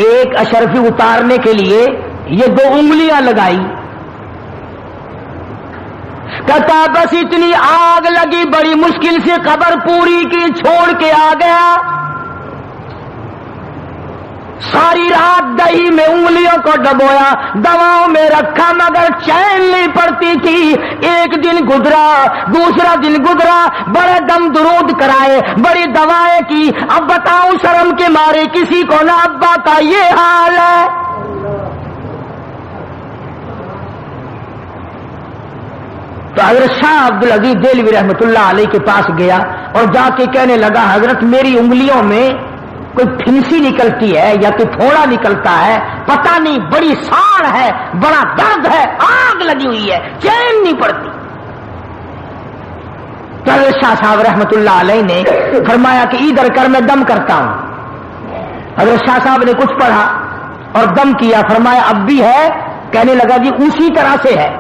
ایک اشرفی اتارنے کے لیے یہ 2 انگلیاں لگائی، کہتا بس اتنی آگ لگی، بڑی مشکل سے قبر پوری کی، چھوڑ کے آ گیا۔ ساری رات دہی میں انگلیوں کو ڈبویا، دواؤں میں رکھا، مگر چین نہیں پڑتی تھی۔ ایک دن گزرا، دوسرا دن گزرا، بڑے دم درود کرائے، بڑی دوائیں کی، اب بتاؤں شرم کے مارے کسی کو نہ ابا کا یہ حال ہے۔ تو حضرت شاہ عبدالعزیز دہلوی رحمت اللہ علیہ کے پاس گیا اور جا کے کہنے لگا حضرت میری انگلیوں میں کوئی پھنسی نکلتی ہے یا کوئی پھوڑا نکلتا ہے، پتہ نہیں، بڑی ساڑ ہے، بڑا درد ہے، آگ لگی ہوئی ہے، چین نہیں پڑتی۔ تو حضرت شاہ صاحب رحمت اللہ علیہ نے فرمایا کہ ادھر کر میں دم کرتا ہوں۔ حضرت شاہ صاحب نے کچھ پڑھا اور دم کیا، فرمایا اب بھی ہے؟ کہنے لگا جی اسی طرح سے ہے۔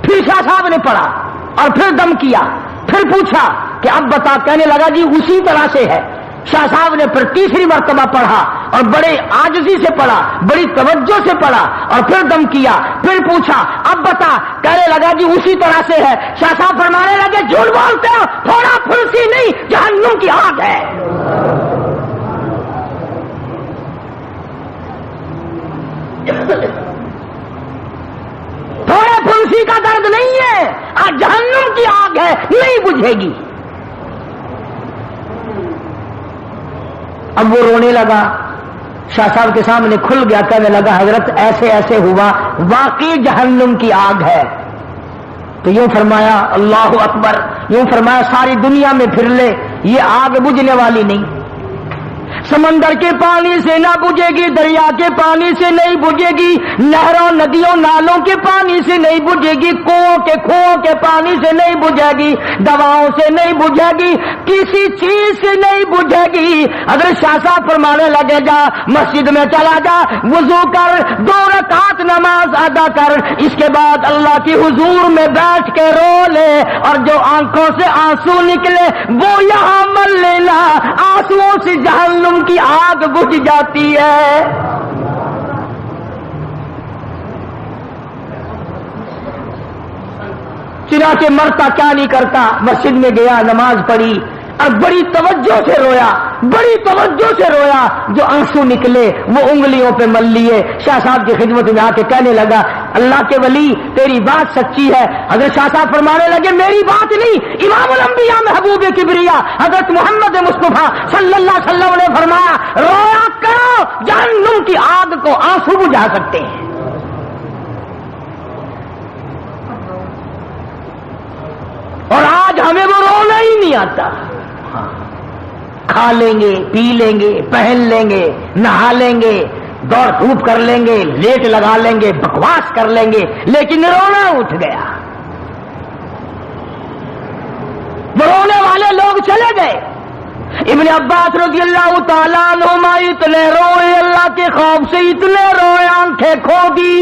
پھر شاہ صاحب نے پڑھا اور پھر دم کیا، پھر پوچھا کہ اب بتا، کہنے لگا جی اسی طرح سے ہے۔ شاہ صاحب نے پھر تیسری مرتبہ پڑھا اور بڑے عاجزی سے پڑھا، بڑی توجہ سے پڑھا اور پھر دم کیا، پھر پوچھا اب بتا، کہنے لگا جی اسی طرح سے ہے۔ شاہ صاحب فرمانے لگے جھوٹ بولتے ہو، تھوڑا پھنسی نہیں، جہنم کی آگ ہے۔ تھوڑے پھنسی کسی کا درد نہیں ہے، آج جہنم کی آگ ہے، نہیں بجھے گی۔ اب وہ رونے لگا، شاہ صاحب کے سامنے کھل گیا، کہنے لگا حضرت ایسے ایسے ہوا، واقعی جہنم کی آگ ہے۔ تو یوں فرمایا اللہ اکبر، یوں فرمایا ساری دنیا میں پھر لے، یہ آگ بجھنے والی نہیں، سمندر کے پانی سے نہ بجھے گی، دریا کے پانی سے نہیں بجھے گی، نہروں ندیوں نالوں کے پانی سے نہیں بجھے گی، کنووں کے پانی سے نہیں بجھے گی، دواؤں سے نہیں بجھے گی، کسی چیز سے نہیں بجھے گی۔ اگر شاہ صاحب فرمانے لگے جا مسجد میں چلا جا، وضو کر، 2 رکعت نماز ادا کر، اس کے بعد اللہ کی حضور میں بیٹھ کے رو لے، اور جو آنکھوں سے آنسو نکلے وہ یہاں مل لینا، آنسوؤں سے جہنم کی آگ بجھ جاتی ہے۔ چنانچہ مرتا کیا نہیں کرتا، مسجد میں گیا، نماز پڑھی اور بڑی توجہ سے رویا، بڑی توجہ سے رویا، جو آنسو نکلے وہ انگلیوں پہ مل لیے۔ شاہ صاحب کی خدمت میں آ کے کہنے لگا اللہ کے ولی تیری بات سچی ہے۔ حضرت شاہ صاحب فرمانے لگے میری بات نہیں، امام الانبیاء محبوب کبریا حضرت محمد مصطفیٰ صلی اللہ علیہ وسلم نے فرمایا رویا کرو، جہنم کی آگ کو آنسو بجھا سکتے ہیں۔ اور آج ہمیں وہ رونا ہی نہیں آتا، کھا لیں گے، پی لیں گے، پہن لیں گے، نہا لیں گے، دوڑ دھوپ کر لیں گے، لیٹ لگا لیں گے، بکواس کر لیں گے، لیکن رونا اٹھ گیا۔ وہ رونے والے لوگ چلے گئے۔ ابن عباس رضی اللہ تعالیٰ عنہما اتنے روئے، اللہ کے خوف سے اتنے روئے، آنکھیں کھو دی،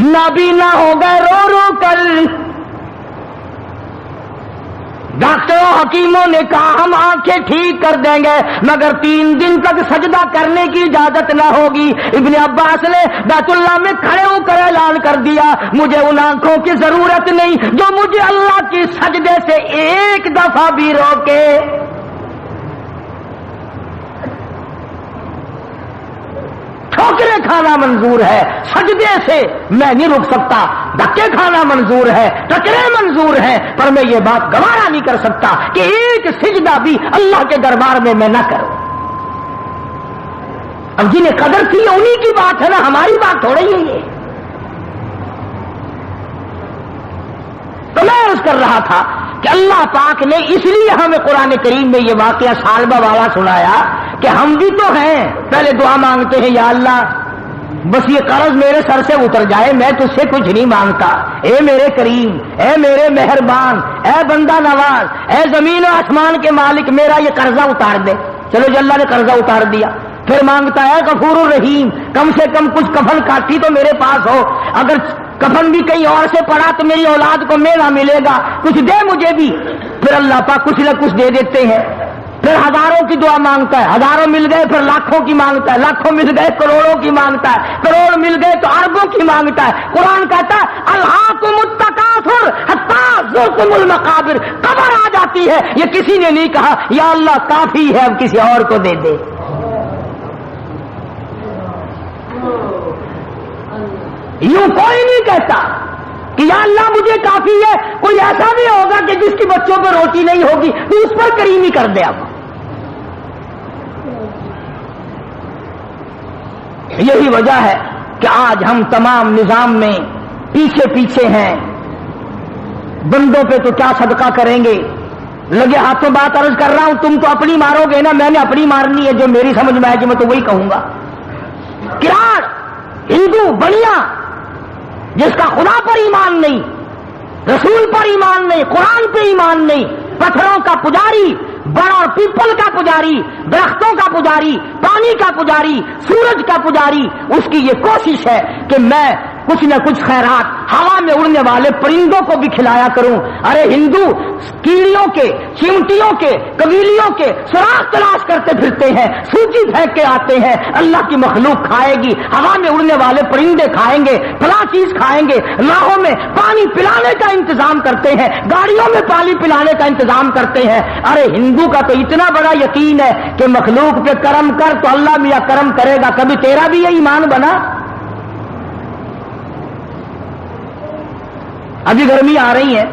نابینا ہو گئے رو رو کر۔ ڈاکٹروں حکیموں نے کہا ہم آنکھیں ٹھیک کر دیں گے مگر 3 دن تک سجدہ کرنے کی اجازت نہ ہوگی۔ ابن عباس نے بیت اللہ میں کھڑے ہو کر اعلان کر دیا مجھے ان آنکھوں کی ضرورت نہیں جو مجھے اللہ کی سجدے سے ایک دفعہ بھی روکے۔ ٹھوکریں کھانا منظور ہے، سجدے سے میں نہیں رک سکتا، دھکے کھانا منظور ہے، ٹکرے منظور ہیں، پر میں یہ بات گوارا نہیں کر سکتا کہ ایک سجدہ بھی اللہ کے دربار میں نہ کروں۔ اب جنہیں قدر تھی انہی کی بات ہے نا، ہماری بات تھوڑی ہے یہ۔ تو میں عرض کر رہا تھا کہ اللہ پاک نے اس لیے ہمیں قرآن کریم میں یہ واقعہ سالبہ والا سنایا کہ ہم بھی تو ہیں، پہلے دعا مانگتے ہیں یا اللہ بس یہ قرض میرے سر سے اتر جائے، میں تجھ سے کچھ نہیں مانگتا، اے میرے کریم، اے میرے مہربان، اے بندہ نواز، اے زمین و آسمان کے مالک میرا یہ قرضہ اتار دے۔ چلو جی اللہ نے قرضہ اتار دیا، پھر مانگتا ہے غفور الرحیم کم سے کم کچھ کفن کاٹی تو میرے پاس ہو، اگر کفن بھی کہیں اور سے پڑا تو میری اولاد کو میرا ملے گا، کچھ دے مجھے بھی۔ پھر اللہ پاک کچھ نہ کچھ دے دیتے ہیں۔ پھر ہزاروں کی دعا مانگتا ہے، ہزاروں مل گئے، پھر لاکھوں کی مانگتا ہے، لاکھوں مل گئے کروڑوں کی مانگتا ہے، کروڑ مل گئے تو اربوں کی مانگتا ہے۔ قرآن کہتا ہے الہاکم التکاثر حتی زرتم المقابر، قبر آ جاتی ہے، یہ کسی نے نہیں کہا یا اللہ کافی ہے اب کسی اور کو دے دے۔ یوں کوئی نہیں کہتا کہ یا اللہ مجھے کافی ہے، کوئی ایسا بھی ہوگا کہ جس کی بچوں پر روٹی نہیں ہوگی تو اس پر کریمی کر دے۔ اب یہی وجہ ہے کہ آج ہم تمام نظام میں پیچھے پیچھے ہیں، بندوں پہ تو کیا صدقہ کریں گے، لگے ہاتھوں بات عرض کر رہا ہوں، تم تو اپنی مارو گے نا، میں نے اپنی مارنی ہے، جو میری سمجھ میں آئے گی میں تو وہی کہوں گا۔ کراڑ ہندو بنیا جس کا خدا پر ایمان نہیں، رسول پر ایمان نہیں، قرآن پہ ایمان نہیں، پتھروں کا پجاری، بڑ اور پیپل کا پجاری، درختوں کا پجاری، پانی کا پجاری، سورج کا پجاری، اس کی یہ کوشش ہے کہ میں کچھ نہ کچھ خیرات ہوا میں اڑنے والے پرندوں کو بھی کھلایا کروں۔ ارے ہندو کیڑیوں کے، چیونٹیوں کے، کبیلیوں کے سراغ تلاش کرتے پھرتے ہیں، سوجی پھینک کے آتے ہیں، اللہ کی مخلوق کھائے گی، ہوا میں اڑنے والے پرندے کھائیں گے، فلاں چیز کھائیں گے، راہوں میں پانی پلانے کا انتظام کرتے ہیں، گاڑیوں میں پانی پلانے کا انتظام کرتے ہیں۔ ارے ہندو کا تو اتنا بڑا یقین ہے کہ مخلوق پہ کرم کر تو اللہ میاں کرم کرے گا، کبھی تیرا بھی یہ ایمان بنا؟ ابھی گرمی آ رہی ہے،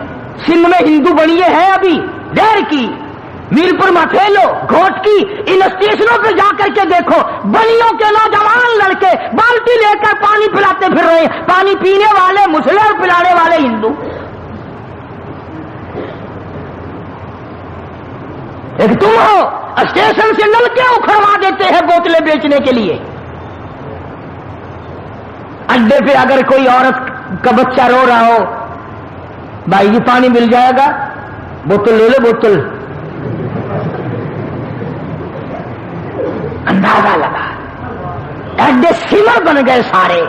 سندھ میں ہندو بڑیے ہیں ابھی دیر کی، میرپور مٹھیلو گھوٹ کی، ان اسٹیشنوں پہ جا کر کے دیکھو بلیوں کے نوجوان لڑکے بالٹی لے کر پانی پلاتے پھر رہے ہیں، پانی پینے والے مسلم اور پلانے والے ہندو۔ ایک تم ہو اسٹیشن سے نلکے اکھڑوا دیتے ہیں بوتلیں بیچنے کے لیے۔ اڈے پہ اگر کوئی عورت کا بچہ رو رہا ہو، بھائی جی پانی مل جائے گا، بوتل لے لو بوتل، اندازہ لگا اڈے سمر بن گئے سارے۔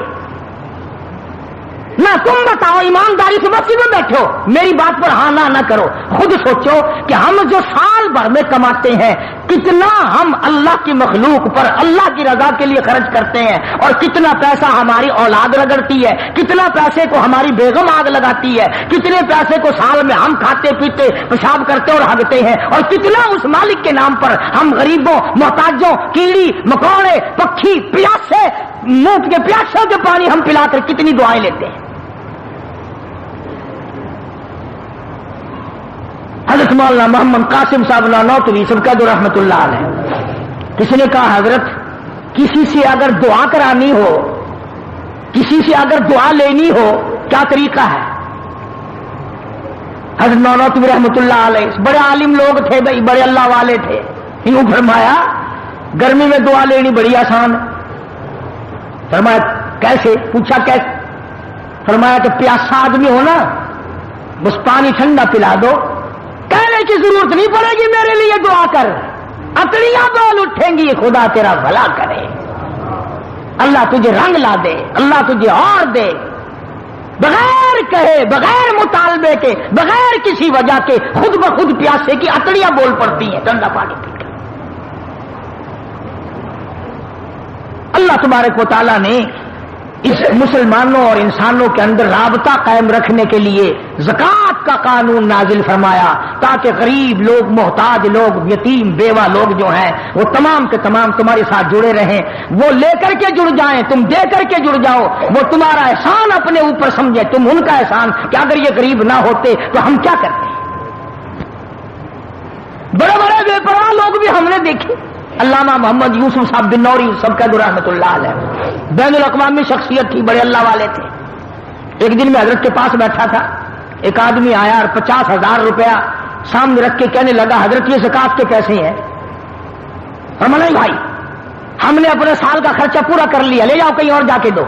نہ تم بتاؤ ایمانداری سے مسجد میں بیٹھو، میری بات پر ہاں نہ کرو، خود سوچو کہ ہم جو سال بھر میں کماتے ہیں کتنا ہم اللہ کی مخلوق پر اللہ کی رضا کے لیے خرچ کرتے ہیں، اور کتنا پیسہ ہماری اولاد رگڑتی ہے، کتنا پیسے کو ہماری بیگم آگ لگاتی ہے، کتنے پیسے کو سال میں ہم کھاتے پیتے پیشاب کرتے اور ہگتے ہیں، اور کتنا اس مالک کے نام پر ہم غریبوں محتاجوں کیڑی مکوڑے پکھی پیاسے منہ کے پیاسوں کے پانی ہم پلا کر کتنی دعائیں لیتے ہیں۔ حضرت مولانا محمد قاسم صاحب نانوتوی سب قدر رحمت اللہ علیہ، کسی نے کہا حضرت کسی سے اگر دعا کرانی ہو، کسی سے اگر دعا لینی ہو کیا طریقہ ہے؟ حضرت نانوتوی رحمت اللہ علیہ بڑے عالم لوگ تھے بھائی، بڑے اللہ والے تھے، انہوں فرمایا گرمی میں دعا لینی بڑی آسان ہے۔ فرمایا کیسے؟ پوچھا کیسے؟ فرمایا کہ پیاسا آدمی ہو نا، بس پانی ٹھنڈا پلا دو، کہنے کی ضرورت نہیں پڑے گی میرے لیے دعا کر، اکڑیاں بول اٹھیں گی، خدا تیرا بھلا کرے، اللہ تجھے رنگ لا دے، اللہ تجھے اور دے، بغیر کہے بغیر مطالبے کے بغیر کسی وجہ کے خود بخود پیاسے کی اکڑیاں بول پڑتی ہیں ٹھنڈا پانی پی کر۔ اللہ تبارک و تعالیٰ نے اس مسلمانوں اور انسانوں کے اندر رابطہ قائم رکھنے کے لیے زکوٰۃ کا قانون نازل فرمایا، تاکہ غریب لوگ، محتاج لوگ، یتیم بیوہ لوگ جو ہیں وہ تمام کے تمام تمہارے ساتھ جڑے رہیں، وہ لے کر کے جڑ جائیں، تم دے کر کے جڑ جاؤ، وہ تمہارا احسان اپنے اوپر سمجھے، تم ان کا احسان کہ اگر یہ غریب نہ ہوتے تو ہم کیا کرتے۔ بڑے بڑے بے پرواہ لوگ بھی ہم نے دیکھے، علامہ محمد یوسف صاحب بنوری سب کا رحمت اللہ علیہ، بین الاقوامی شخصیت تھی، بڑے اللہ والے تھے۔ ایک دن میں حضرت کے پاس بیٹھا تھا، ایک آدمی آیا اور 50,000 روپیہ سامنے رکھ کے کہنے لگا حضرت یہ زکوٰۃ کے پیسے ہیں۔ فرمایا نہیں بھائی، ہم نے اپنے سال کا خرچہ پورا کر لیا، لے جاؤ کہیں اور جا کے دو،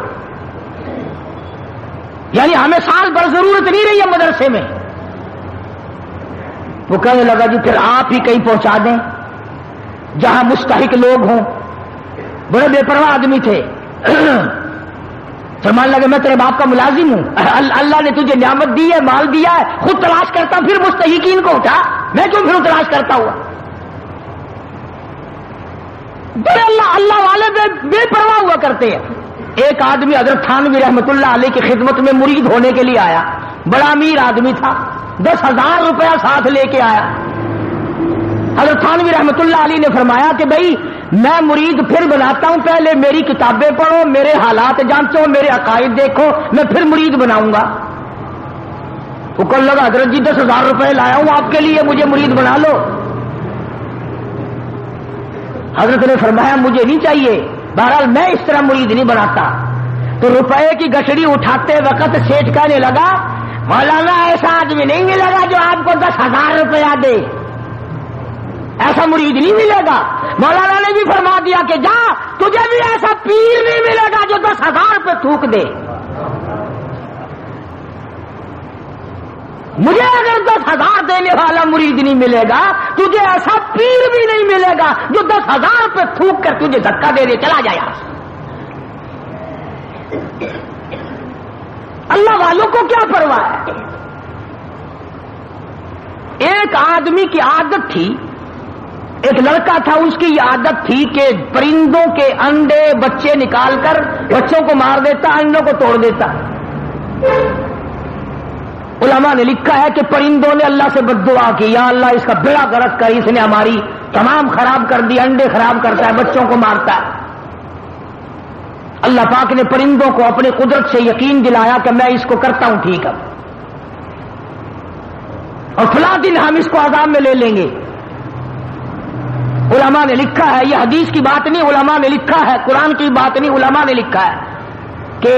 یعنی ہمیں سال بھر ضرورت نہیں رہی ہے مدرسے میں۔ وہ کہنے لگا جی پھر آپ ہی کہیں پہنچا دیں جہاں مستحق لوگ ہوں۔ بڑے بے پرواہ آدمی تھے، فرمان لگے میں تیرے باپ کا ملازم ہوں، اللہ نے تجھے نعمت دی ہے، مال دیا ہے، خود تلاش کرتا پھر مستحقین کو اٹھا، میں کیوں پھر تلاش کرتا ہوا۔ بڑے اللہ والے بے پرواہ ہوا کرتے ہیں۔ ایک آدمی حضرت تھانوی رحمت اللہ علیہ کی خدمت میں مرید ہونے کے لیے آیا، بڑا امیر آدمی تھا، 10,000 روپیہ ساتھ لے کے آیا۔ حضرت تھانوی رحمت اللہ علیہ نے فرمایا کہ بھائی میں مرید پھر بناتا ہوں، پہلے میری کتابیں پڑھو، میرے حالات جانچو، میرے عقائد دیکھو، میں پھر مرید بناؤں گا۔ وہ کہنے لگا حضرت جی 10,000 روپے لایا ہوں آپ کے لیے، مجھے مرید بنا لو۔ حضرت نے فرمایا مجھے نہیں چاہیے، بہرحال میں اس طرح مرید نہیں بناتا۔ تو روپے کی گٹڑی اٹھاتے وقت سیٹھ کہنے لگا مولانا ایسا آدمی نہیں ملے گا جو آپ کو 10,000 روپیہ دے، ایسا مرید نہیں ملے گا۔ مولانا نے بھی فرما دیا کہ جا، تجھے بھی ایسا پیر نہیں ملے گا جو 10,000 روپے تھوک دے۔ مجھے اگر 10,000 دینے والا مرید نہیں ملے گا، تجھے ایسا پیر بھی نہیں ملے گا جو 10,000 روپے تھوک کر تجھے دھکا دے دے چلا جائے۔ اللہ والوں کو کیا پرواہ ہے۔ ایک آدمی کی عادت تھی، ایک لڑکا تھا، اس کی یہ عادت تھی کہ پرندوں کے انڈے بچے نکال کر بچوں کو مار دیتا، انڈوں کو توڑ دیتا۔ علماء نے لکھا ہے کہ پرندوں نے اللہ سے بد دعا کی، یا اللہ اس کا بیڑا غرق کر، اس نے ہماری تمام خراب کر دی، انڈے خراب کرتا ہے، بچوں کو مارتا ہے۔ اللہ پاک نے پرندوں کو اپنی قدرت سے یقین دلایا کہ میں اس کو کرتا ہوں ٹھیک ہے۔ اور فلاں دن ہم اس کو عذاب میں لے لیں گے. علماء نے لکھا ہے، یہ حدیث کی بات نہیں، علماء نے لکھا ہے، قرآن کی بات نہیں، علماء نے لکھا ہے کہ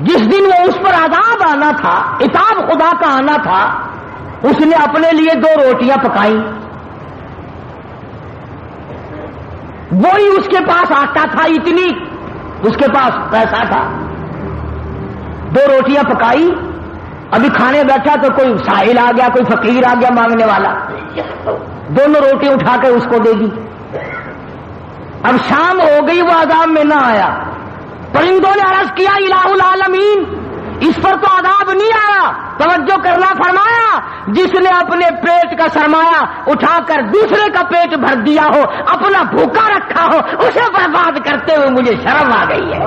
جس دن وہ اس پر عذاب آنا تھا، عتاب خدا کا آنا تھا، اس نے اپنے لیے 2 روٹیاں پکائیں. وہی اس کے پاس آتا تھا، اتنی اس کے پاس پیسہ تھا، 2 روٹیاں پکائی. ابھی کھانے بیٹھا تو کوئی سائل آ گیا، کوئی فقیر آ گیا مانگنے والا، دونوں روٹی اٹھا کے اس کو دے دی. اب شام ہو گئی، وہ عذاب میں نہ آیا. پرندوں نے عرض کیا الہ العالمین، اس پر تو عذاب نہیں آیا. توجہ کرنا فرمایا، جس نے اپنے پیٹ کا سرمایہ اٹھا کر دوسرے کا پیٹ بھر دیا ہو، اپنا بھوکا رکھا ہو، اسے برباد کرتے ہوئے مجھے شرم آ گئی ہے.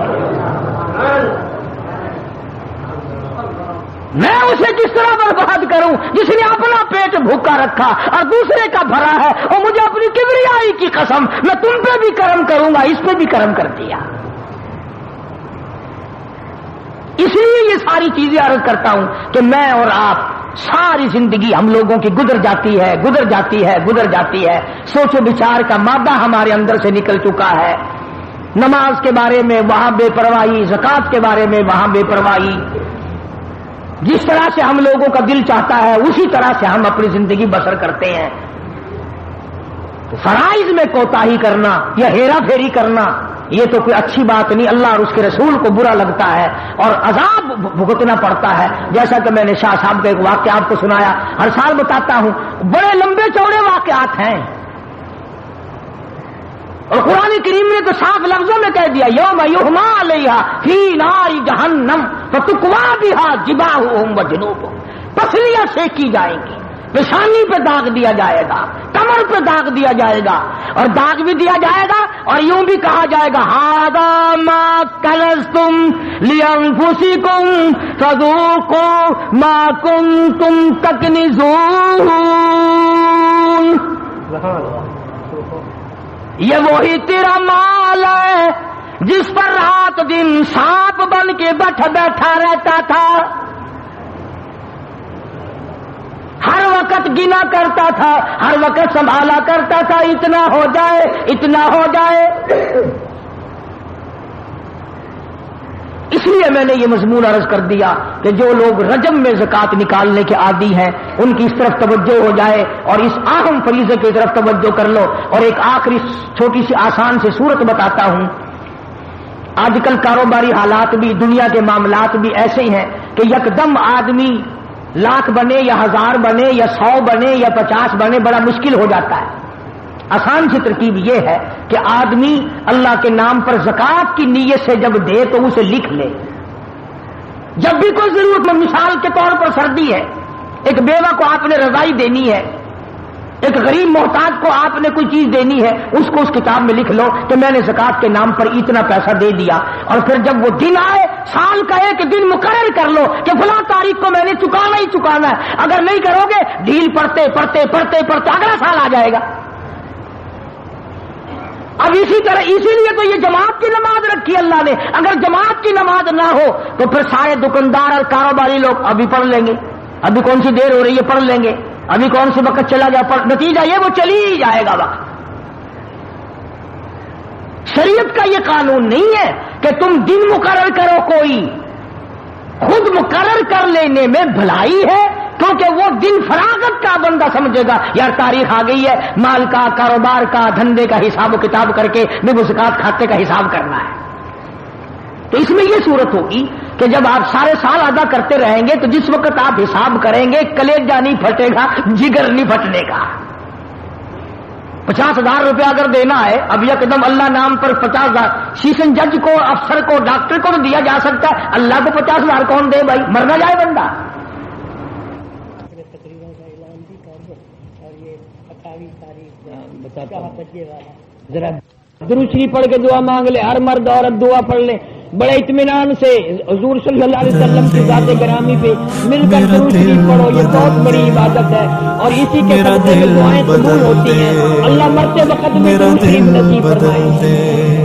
میں اسے کس طرح برباد کروں جس نے اپنا پیٹ بھوکا رکھا اور دوسرے کا بھرا ہے، اور مجھے اپنی کبریائی کی قسم، میں تم پہ بھی کرم کروں گا، اس پہ بھی کرم کر دیا. اس لیے یہ ساری چیزیں عرض کرتا ہوں کہ میں اور آپ ساری زندگی ہم لوگوں کی گزر جاتی ہے، گزر جاتی ہے، گزر جاتی ہے. سوچ و بچار کا مادہ ہمارے اندر سے نکل چکا ہے. نماز کے بارے میں وہاں بے پرواہی، زکوٰۃ کے بارے میں وہاں بے پرواہی. جس طرح سے ہم لوگوں کا دل چاہتا ہے اسی طرح سے ہم اپنی زندگی بسر کرتے ہیں. فرائض میں کوتاہی کرنا یا ہیرا پھیری کرنا یہ تو کوئی اچھی بات نہیں. اللہ اور اس کے رسول کو برا لگتا ہے اور عذاب بھگتنا پڑتا ہے. جیسا کہ میں نے شاہ صاحب کا ایک واقعہ آپ کو سنایا، ہر سال بتاتا ہوں، بڑے لمبے چوڑے واقعات ہیں. اور قرآن کریم نے تو صاف لفظوں میں کہہ دیا یوم یحما علیہا فی نار جہنم فتکوا بہا جباہہم وجنوبہم، پسلیاں سینکی جائیں گی، پیشانی پہ داغ دیا جائے گا، کمر پہ داغ دیا جائے گا، اور داغ بھی دیا جائے گا اور یوں بھی کہا جائے گا ھذا ما کنزتم لانفسکم فذوقوا ما کنتم تکنزون. یہ وہی تیرا مال ہے جس پر رات دن سانپ بن کے بیٹھا رہتا تھا، ہر وقت گنا کرتا تھا، ہر وقت سنبھالا کرتا تھا، اتنا ہو جائے اتنا ہو جائے. اس لیے میں نے یہ مضمون عرض کر دیا کہ جو لوگ رجب میں زکوٰۃ نکالنے کے عادی ہیں ان کی اس طرف توجہ ہو جائے اور اس اہم فریضے کی طرف توجہ کر لو. اور ایک آخری چھوٹی سی آسان سی صورت بتاتا ہوں. آج کل کاروباری حالات بھی، دنیا کے معاملات بھی ایسے ہی ہیں کہ یکدم آدمی لاکھ بنے یا 1000 بنے یا 100 بنے یا 50 بنے بڑا مشکل ہو جاتا ہے. آسان سی ترکیب یہ ہے کہ آدمی اللہ کے نام پر زکوٰۃ کی نیت سے جب دے تو اسے لکھ لے. جب بھی کوئی ضرورت مند، مثال کے طور پر سردی ہے، ایک بیوہ کو آپ نے رضائی دینی ہے، ایک غریب محتاج کو آپ نے کوئی چیز دینی ہے، اس کو اس کتاب میں لکھ لو کہ میں نے زکوٰۃ کے نام پر اتنا پیسہ دے دیا. اور پھر جب وہ دن آئے، سال کا ایک دن مقرر کر لو کہ فلاں تاریخ کو میں نے چکانا ہی چکانا ہے. اگر نہیں کرو گے ڈھیل پڑتے پڑتے پڑتے پڑتے اگلا سال آ جائے گا. اب اسی طرح اسی لیے تو یہ جماعت کی نماز رکھی اللہ نے. اگر جماعت کی نماز نہ ہو تو پھر سارے دکاندار اور کاروباری لوگ ابھی پڑھ لیں گے، ابھی کون سی دیر ہو رہی ہے پڑھ لیں گے، ابھی کون سی وقت چلا جائے پڑھ، نتیجہ یہ وہ چلی ہی جائے گا وقت. شریعت کا یہ قانون نہیں ہے کہ تم دن مقرر کرو، کوئی خود مقرر کر لینے میں بھلائی ہے، کیونکہ وہ دن فراغت کا بندہ سمجھے گا یار تاریخ آ گئی ہے، مال کا، کاروبار کا، دھندے کا حساب و کتاب کر کے میں زکوٰۃ کھاتے کا حساب کرنا ہے. تو اس میں یہ صورت ہوگی کہ جب آپ سارے سال ادا کرتے رہیں گے تو جس وقت آپ حساب کریں گے کلیجہ نہیں پھٹے گا، جگر نہیں پھٹنے کا. 50,000 روپیہ اگر دینا ہے، اب یکدم اللہ نام پر 50,000 سیشن جج کو، افسر کو، ڈاکٹر کو تو دیا جا سکتا ہے، اللہ کو 50,000 کون دے بھائی؟ مرنا جائے بندہ. ذرا درود شریف پڑھ کے دعا مانگ لے، ہر مرد عورت دعا پڑھ لے بڑے اطمینان سے. حضور صلی اللہ علیہ وسلم کی ذات گرامی پہ مل کر درود شریف پڑھو، یہ بہت بڑی عبادت ہے اور اسی کے صدقے میں دعائیں قبول ہوتی ہیں. اللہ مرتے وقت میں درود شریف نصیب فرمائے.